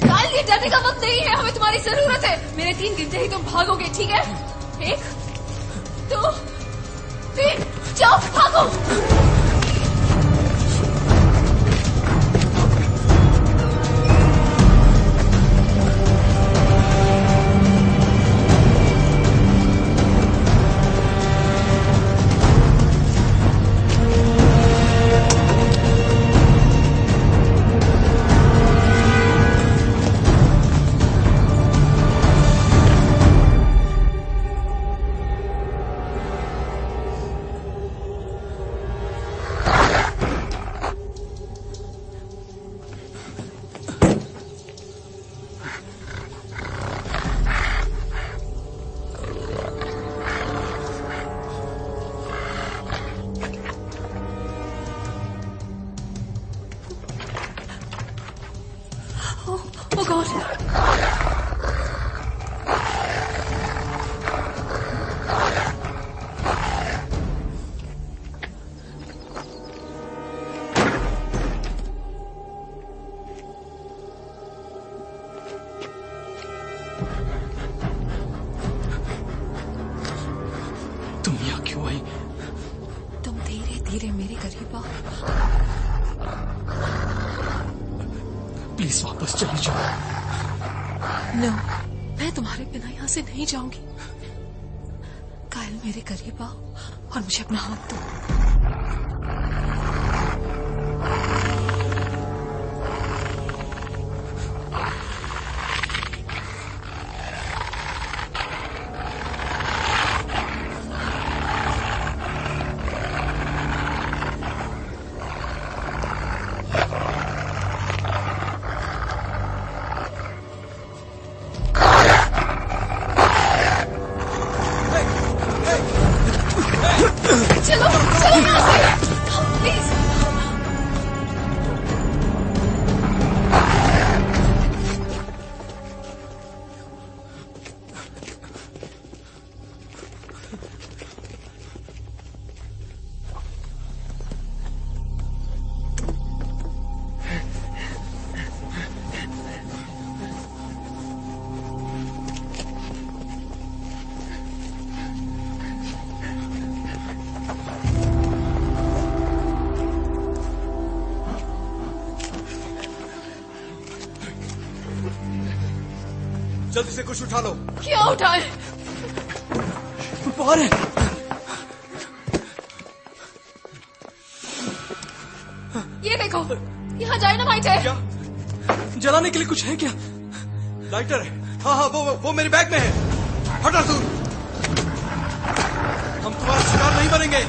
कायल, ये डरने का वक्त नहीं है, हमें तुम्हारी जरूरत है। मेरे 3 गिनते ही तुम भागोगे, ठीक है? 1, 2, 3, जाओ, भागो। Oh God. तुम यहाँ क्यों आई? तुम धीरे धीरे मेरे करीब आओ। प्लीज वापस चली जाओ। नो, मैं तुम्हारे बिना यहाँ से नहीं जाऊंगी। कायल, मेरे करीब आओ और मुझे अपना हाथ दो। चलो, चलो यहाँ से, प्लीज। जल्दी से कुछ उठा लो। क्या उठाए? बाहर है। ये देखो, यहाँ डायनामाइट है। क्या? जलाने के लिए कुछ है क्या? लाइटर है। हाँ हाँ, वो मेरे बैग में है। हटा दूर। हम तुम्हारा शिकार नहीं बनेंगे।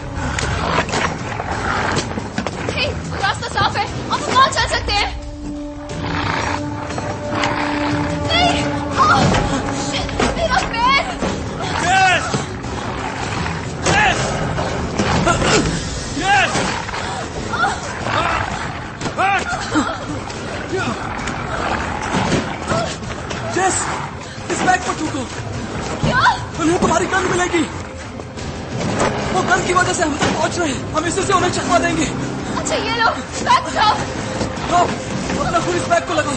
हे, रास्ता साफ है, अब हम वहाँ चल सकते हैं। नहीं, शिट, मेरा पैर। यस! यस! यस! जेस, इस बैग पर ठूको। क्या? उन्हें तुम्हारी गन मिलेगी। वो गन की वजह से हम तक पहुंच रहे हैं। हम इसी से उन्हें चकमा देंगे। अच्छा ये लो, बैग उठाओ। लो, अपना खून इस बैग को लगाओ।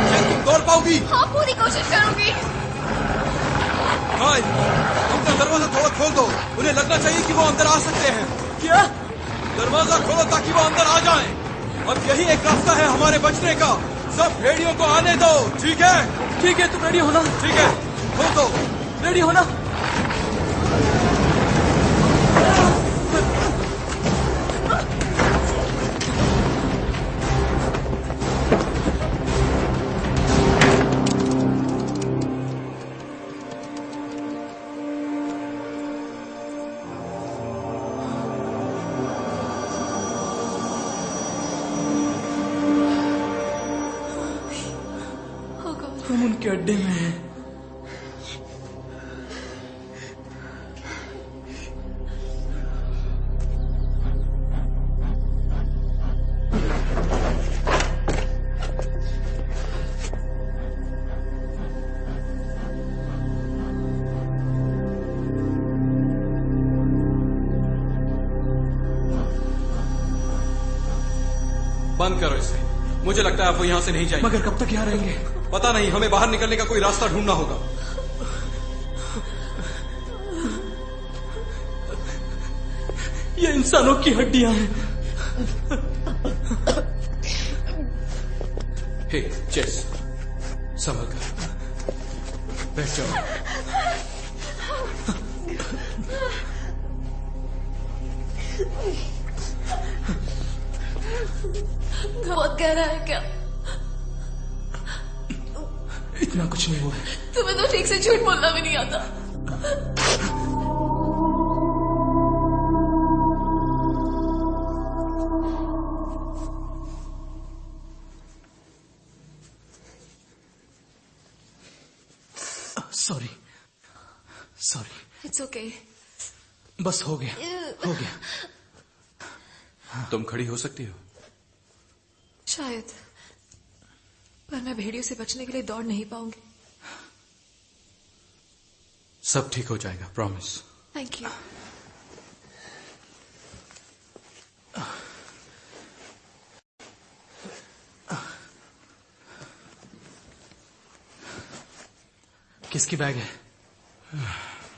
क्या तुम दौड़ पाओगी? हाँ, पूरी कोशिश करूंगी। हाय, अपना दरवाजा थोड़ा खोल दो। उन्हें लगना चाहिए कि वो अंदर आ सकते हैं। क्या? दरवाजा खोलो ताकि वो अंदर आ जाएं। अब यही एक रास्ता है हमारे बचने का। सब भेड़ियों को आने दो, ठीक है? ठीक है, तुम रेडी हो ना? ठीक है, खोल दो। रेडी हो ना? हम उनके अड्डे में हैं। बंद करो इसे। मुझे लगता है आप वो यहाँ से नहीं जाएंगे। मगर कब तक यहाँ रहेंगे? पता नहीं, हमें बाहर निकलने का कोई रास्ता ढूंढना होगा। ये इंसानों की हड्डियां हैं। हे चेस, संभल कर बैठ जाओ। बहुत गहरा है क्या? इतना कुछ नहीं हुआ है। तुम्हें तो ठीक से झूठ बोलना भी नहीं आता। Sorry, sorry. It's okay. बस हो गया, हो गया। तुम खड़ी हो सकती हो? शायद, पर मैं भेड़ियों से बचने के लिए दौड़ नहीं पाऊंगी। सब ठीक हो जाएगा, प्रॉमिस। Thank you. किसकी बैग है?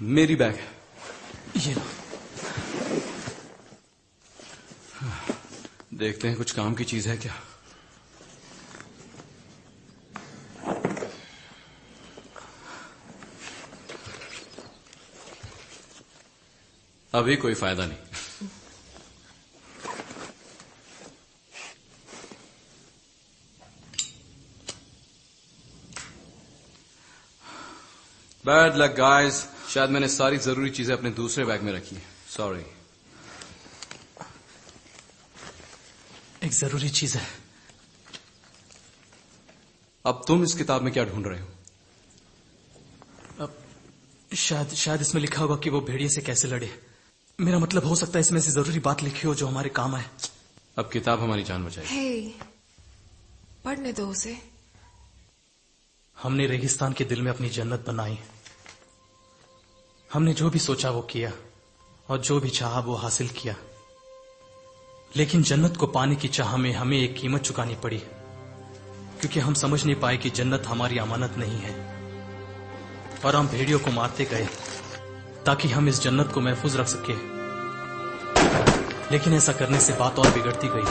मेरी बैग है। ये लो। देखते हैं कुछ काम की चीज है क्या। अभी कोई फायदा नहीं। बैड लक गाइस, शायद मैंने सारी जरूरी चीजें अपने दूसरे बैग में रखी हैं। सॉरी। एक जरूरी चीज है। अब तुम इस किताब में क्या ढूंढ रहे हो? अब शायद इसमें लिखा होगा कि वो भेड़िए से कैसे लड़े। मेरा मतलब, हो सकता है इसमें से जरूरी बात लिखी हो जो हमारे काम आए। अब किताब हमारी जान बचाएगी। हे, पढ़ने दो उसे। हमने रेगिस्तान के दिल में अपनी जन्नत बनाई। हमने जो भी सोचा वो किया और जो भी चाहा वो हासिल किया। लेकिन जन्नत को पाने की चाह में हमें एक कीमत चुकानी पड़ी, क्योंकि हम समझ नहीं पाए कि जन्नत हमारी अमानत नहीं है। और हम भेड़ियों को मारते गए ताकि हम इस जन्नत को महफूज रख सके। लेकिन ऐसा करने से बात और बिगड़ती गई।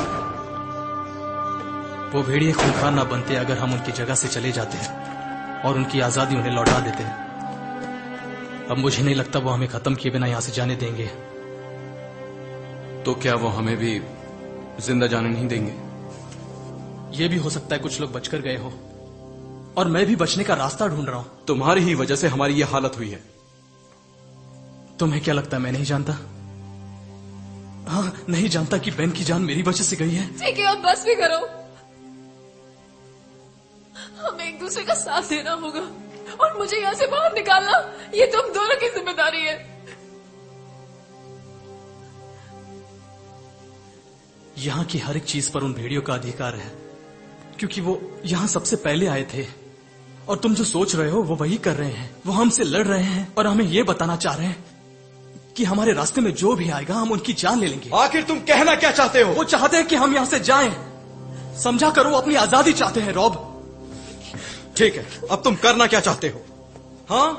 वो भेड़िए खूंखार ना बनते अगर हम उनकी जगह से चले जाते हैं और उनकी आजादी उन्हें लौटा देते हैं। अब मुझे नहीं लगता वो हमें खत्म किए बिना यहां से जाने देंगे। तो क्या वो हमें भी जिंदा जाने नहीं देंगे? ये भी हो सकता है कुछ लोग बचकर गए हो और मैं भी बचने का रास्ता ढूंढ रहा हूं। तुम्हारी ही वजह से हमारी ये हालत हुई है। तुम्हें क्या लगता है मैं नहीं जानता? हाँ, नहीं जानता कि बेन की जान मेरी वजह से गई है। ठीक है, अब बस भी करो। हमें एक दूसरे का साथ देना होगा और मुझे यहाँ से बाहर निकालना ये तुम दोनों की जिम्मेदारी है। यहाँ की हर एक चीज पर उन भेड़ियों का अधिकार है क्योंकि वो यहाँ सबसे पहले आए थे। और तुम जो सोच रहे हो वो वही कर रहे हैं। वो हमसे लड़ रहे हैं और हमें ये बताना चाह रहे हैं कि हमारे रास्ते में जो भी आएगा हम उनकी जान ले लेंगे। आखिर तुम कहना क्या चाहते हो? वो चाहते हैं कि हम यहाँ से जाएं। समझा करो, वो अपनी आजादी चाहते हैं रॉब। ठीक है, अब तुम करना क्या चाहते हो? हाँ,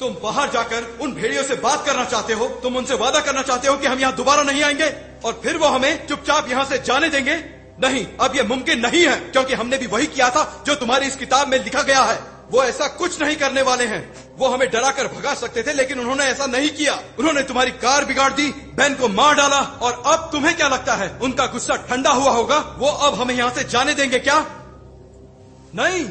तुम बाहर जाकर उन भेड़ियों से बात करना चाहते हो? तुम उनसे वादा करना चाहते हो कि हम यहाँ दोबारा नहीं आएंगे और फिर वो हमें चुपचाप यहाँ से जाने देंगे? नहीं, अब ये मुमकिन नहीं है क्योंकि हमने भी वही किया था जो तुम्हारी इस किताब में लिखा गया है। वो ऐसा कुछ नहीं करने वाले हैं। वो हमें डरा कर भगा सकते थे लेकिन उन्होंने ऐसा नहीं किया। उन्होंने तुम्हारी कार बिगाड़ दी, बेन को मार डाला और अब तुम्हें क्या लगता है उनका गुस्सा ठंडा हुआ होगा? वो अब हमें यहाँ से जाने देंगे क्या? नहीं।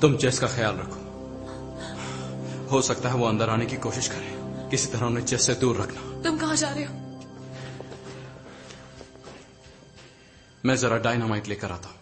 तुम जेस का ख्याल रखो। हो सकता है वो अंदर आने की कोशिश करे। किसी तरह उन्हें जेस से दूर रखना। तुम कहाँ जा रहे हो? मैं जरा डायनामाइट लेकर आता हूं।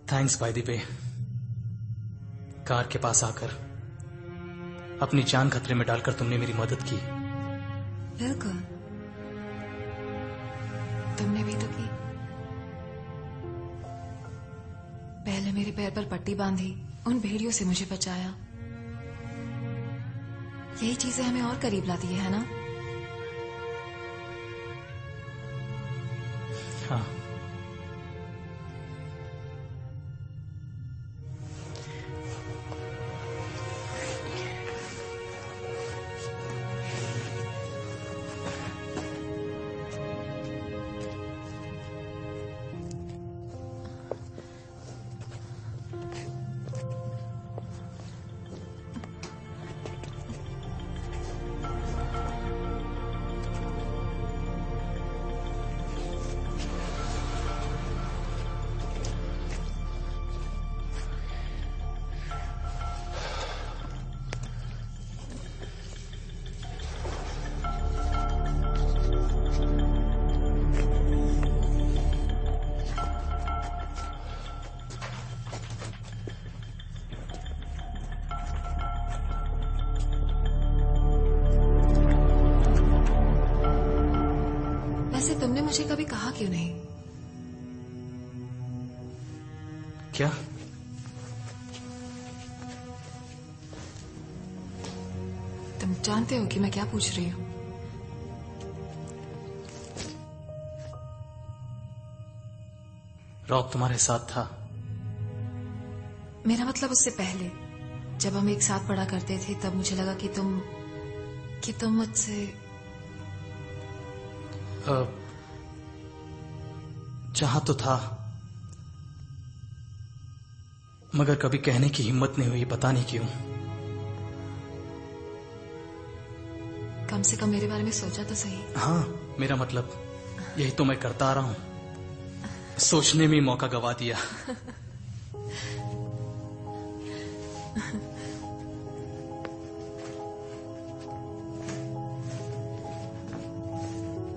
Thanks by the way. Car के पास आकर अपनी जान खतरे में डालकर तुमने मेरी मदद की। बिल्कुल, तुमने भी तो की। पहले मेरे पैर पर पट्टी बांधी, उन भेड़ियों से मुझे बचाया। यही चीजें हमें और करीब लाती है ना? हाँ, तुमने मुझे कभी कहा क्यों नहीं? क्या? तुम जानते हो कि मैं क्या पूछ रही हूँ? रॉब तुम्हारे साथ था? मेरा मतलब उससे पहले, जब हम एक साथ पढ़ा करते थे तब मुझे लगा कि तुम मुझसे चाहा तो था, मगर कभी कहने की हिम्मत नहीं हुई, पता नहीं क्यों। कम से कम मेरे बारे में सोचा तो सही। हाँ, मेरा मतलब यही तो मैं करता आ रहा हूं। सोचने में मौका गवा दिया।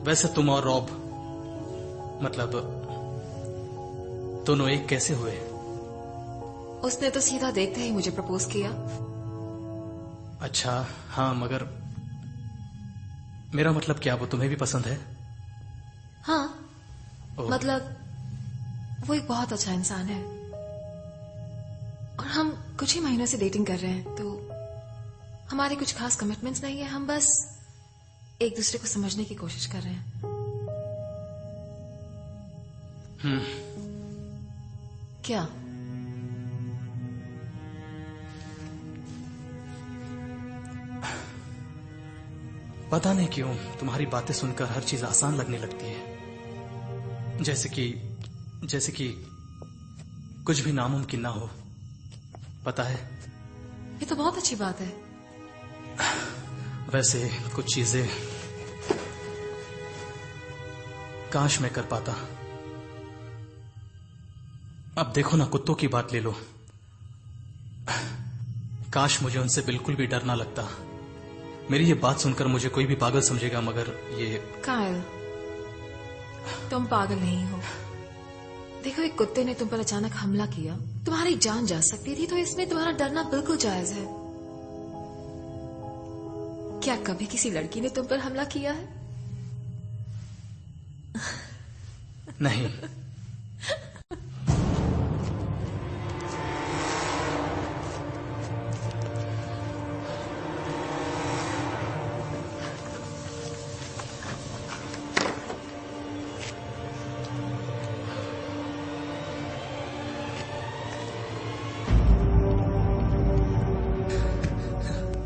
वैसे तुम और रॉब, मतलब दोनों एक कैसे हुए? उसने तो सीधा देखते ही मुझे प्रपोज किया। अच्छा, हाँ, मगर मेरा मतलब क्या, वो तुम्हें भी पसंद है? हाँ, ओह। मतलब वो एक बहुत अच्छा इंसान है और हम कुछ ही महीनों से डेटिंग कर रहे हैं, तो हमारे कुछ खास कमिटमेंट्स नहीं है। हम बस एक दूसरे को समझने की कोशिश कर रहे हैं। क्या? पता नहीं क्यों तुम्हारी बातें सुनकर हर चीज आसान लगने लगती है, जैसे कि कुछ भी नामुमकिन ना हो। पता है, ये तो बहुत अच्छी बात है। वैसे कुछ चीजें काश मैं कर पाता। अब देखो ना, कुत्तों की बात ले लो। काश मुझे उनसे बिल्कुल भी डर ना लगता। मेरी ये बात सुनकर मुझे कोई भी पागल समझेगा, मगर ये... कायल, तुम पागल नहीं हो। देखो, एक कुत्ते ने तुम पर अचानक हमला किया, तुम्हारी जान जा सकती थी, तो इसमें तुम्हारा डरना बिल्कुल जायज है। क्या कभी किसी लड़की ने तुम पर हमला किया है? नहीं।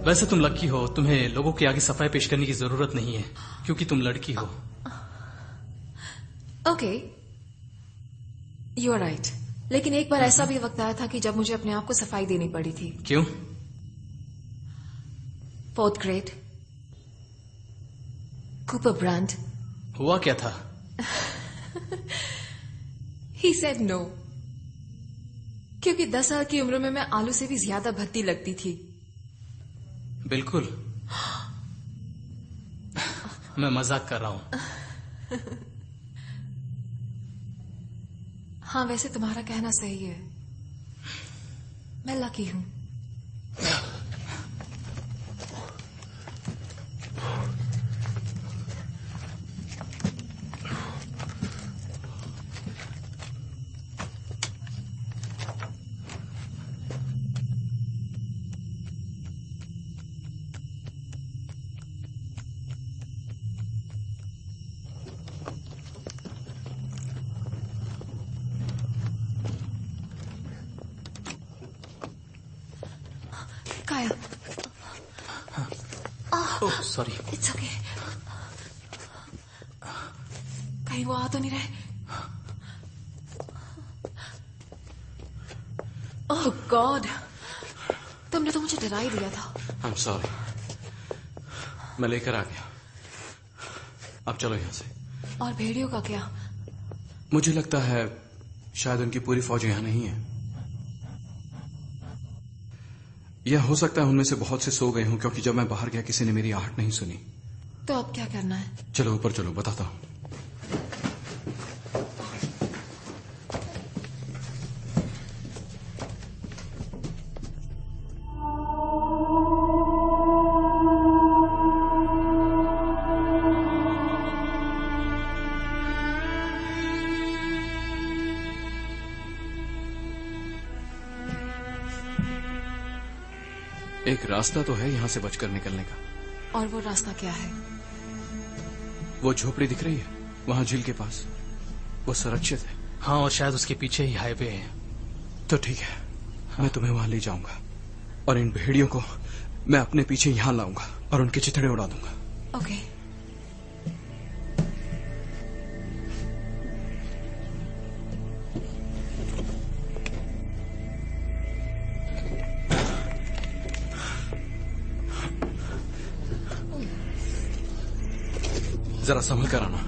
वैसे तुम लकी हो, तुम्हें लोगों के आगे सफाई पेश करने की जरूरत नहीं है, क्योंकि तुम लड़की हो। Okay, you are right. लेकिन एक बार ऐसा भी वक्त आया था कि जब मुझे अपने आप को सफाई देनी पड़ी थी। क्यों? 4th grade, Cooper brand. हुआ क्या था? ही सेड नो, क्योंकि 10 साल की उम्र में मैं आलू से भी ज्यादा भद्दी लगती थी। बिल्कुल, मैं मजाक कर रहा हूं। हाँ, वैसे तुम्हारा कहना सही है, मैं लकी हूं। काया, ओह सॉरी। It's okay. कहीं वो आ तो नहीं रहे? ओह गॉड, तुमने तो मुझे डरा ही दिया था। आई एम सॉरी, मैं लेकर आ गया। अब चलो यहां से। और भेड़ियों का क्या? मुझे लगता है शायद उनकी पूरी फौज यहां नहीं है। यह हो सकता है उनमें से बहुत से सो गए हों, क्योंकि जब मैं बाहर गया किसी ने मेरी आहट नहीं सुनी। तो अब क्या करना है? चलो ऊपर चलो, बताता हूं। एक रास्ता तो है यहां से बचकर निकलने का। और वो रास्ता क्या है? वो झोपड़ी दिख रही है वहां झील के पास, वो सुरक्षित है। हाँ, और शायद उसके पीछे ही हाईवे है। तो ठीक है, मैं तुम्हें वहां ले जाऊंगा और इन भेड़ियों को मैं अपने पीछे यहां लाऊंगा और उनके चिथड़े उड़ा दूंगा। ओके। जरा संभल कर आना।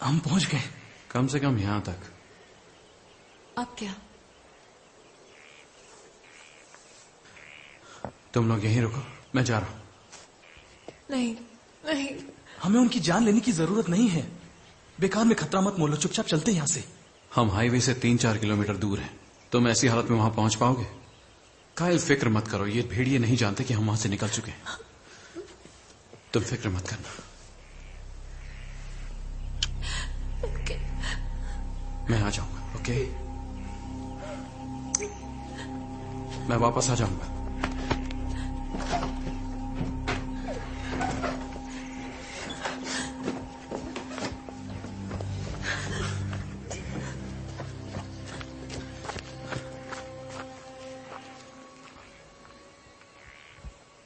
हम पहुंच गए। कम से कम यहां तक। अब क्या? तुम लोग यहीं रुको, मैं जा रहा हूं। नहीं नहीं, हमें उनकी जान लेने की जरूरत नहीं है। बेकार में खतरा मत मोलो, चुपचाप चलते हैं यहां से। हम हाईवे से 3-4 किलोमीटर दूर हैं। तुम ऐसी हालत में वहां पहुंच पाओगे? कायल, फिक्र मत करो, ये भेड़िए नहीं जानते कि हम वहां से निकल चुके हैं। तुम फिक्र मत करना। मैं आ जाऊंगा, ओके? मैं वापस आ जाऊंगा।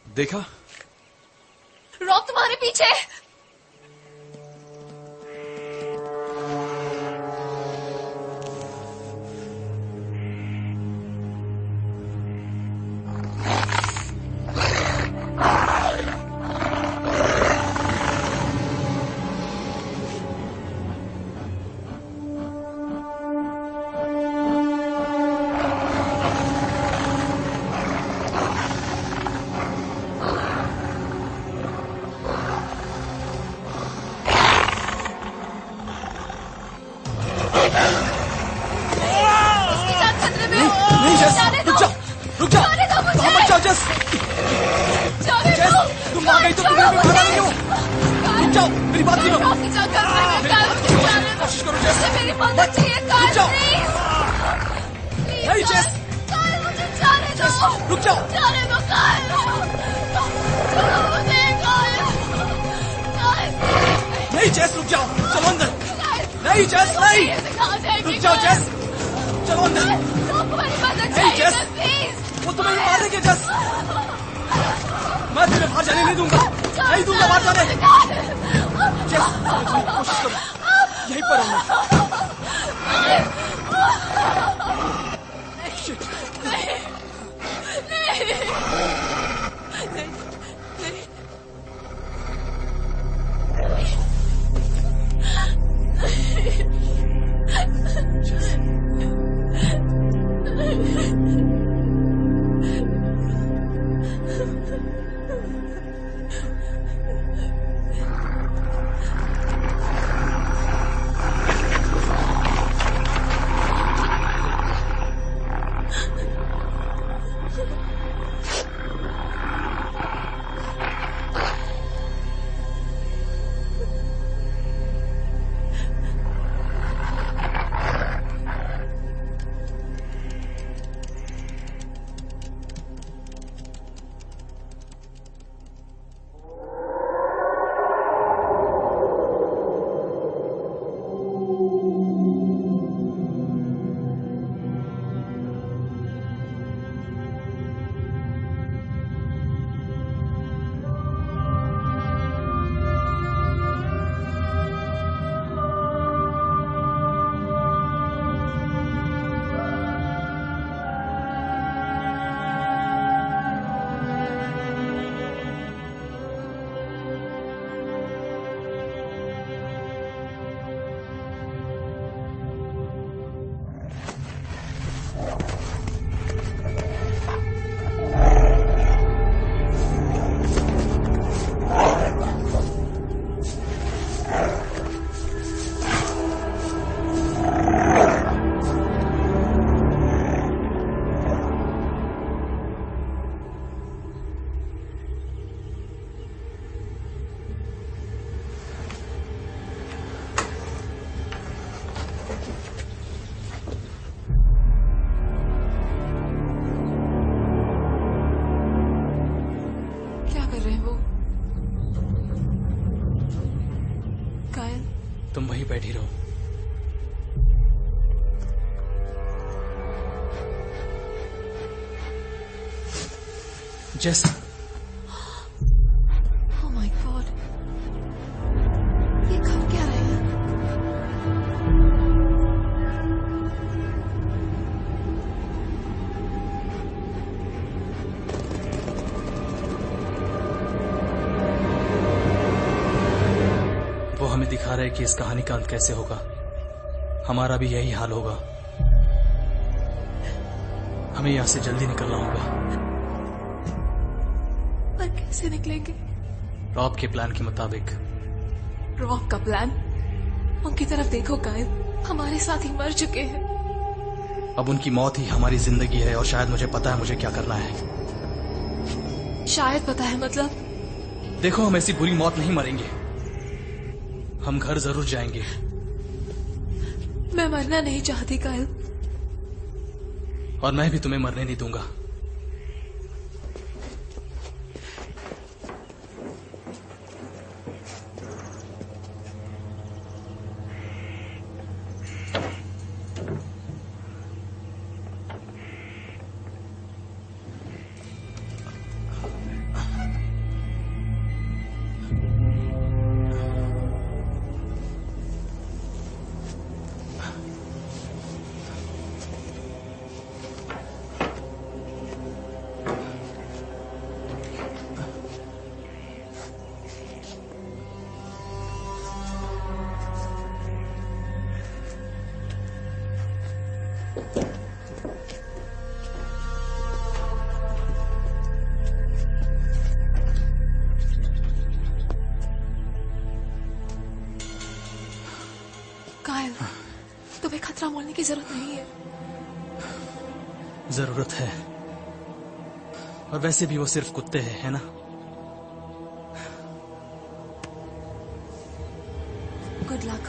देखा? रॉब तुम्हारे पीछे। तुम वहीं बैठी रहो। जेस, ओह माय गॉड, ये कर क्या रहे हैं? वो हमें दिखा दिखा रहे कि इस कहानी का अंत कैसे होगा। हमारा भी यही हाल होगा। हमें यहां से जल्दी निकलना होगा। पर कैसे निकलेंगे? रॉब के प्लान के मुताबिक। रॉब का प्लान? उनकी तरफ देखो कायल, हमारे साथ ही मर चुके हैं। अब उनकी मौत ही हमारी जिंदगी है और शायद मुझे पता है मुझे क्या करना है। शायद पता है मतलब? देखो, हम ऐसी बुरी मौत नहीं मरेंगे। हम घर जरूर जाएंगे। मैं मरना नहीं चाहती कायल। और मैं भी तुम्हें मरने नहीं दूंगा। कायल, तुम्हें खतरा मोलने की जरूरत नहीं है। जरूरत है। और वैसे भी वो सिर्फ कुत्ते हैं, है ना? Good luck.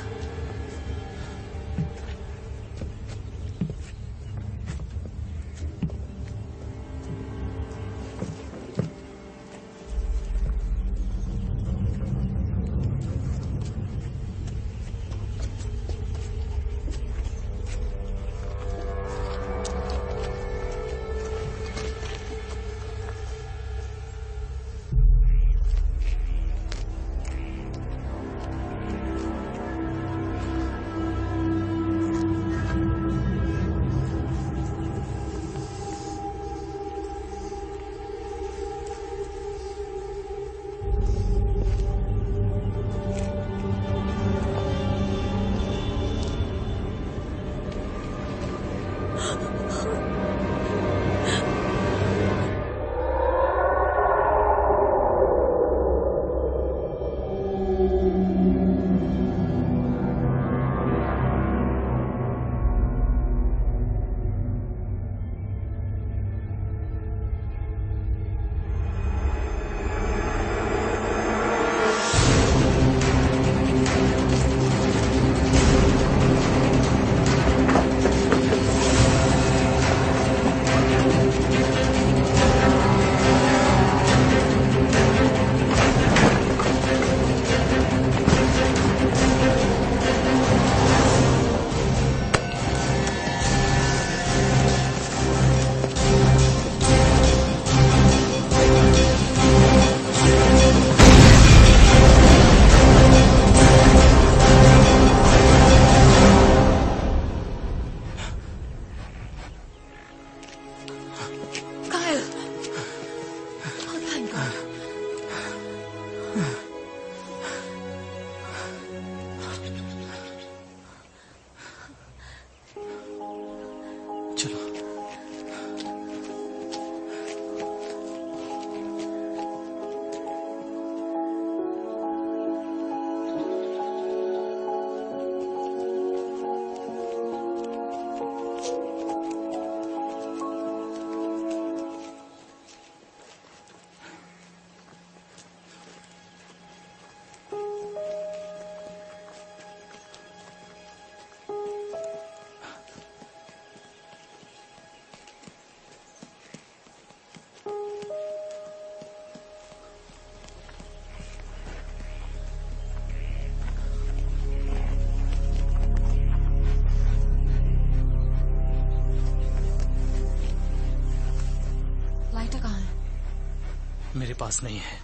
मेरे पास नहीं है।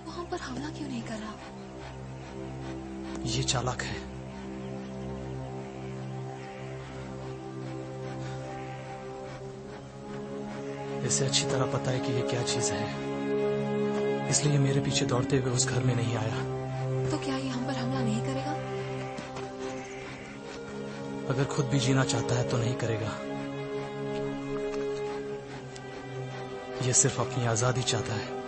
वो हम पर हमला क्यों नहीं कर रहा? ये चालाक है। इसे अच्छी तरह पता है कि ये क्या चीज है। इसलिए मेरे पीछे दौड़ते हुए उस घर में नहीं आया। तो क्या ये हम पर हमला नहीं करेगा? अगर खुद भी जीना चाहता है तो नहीं करेगा। ये सिर्फ अपनी आजादी चाहता है।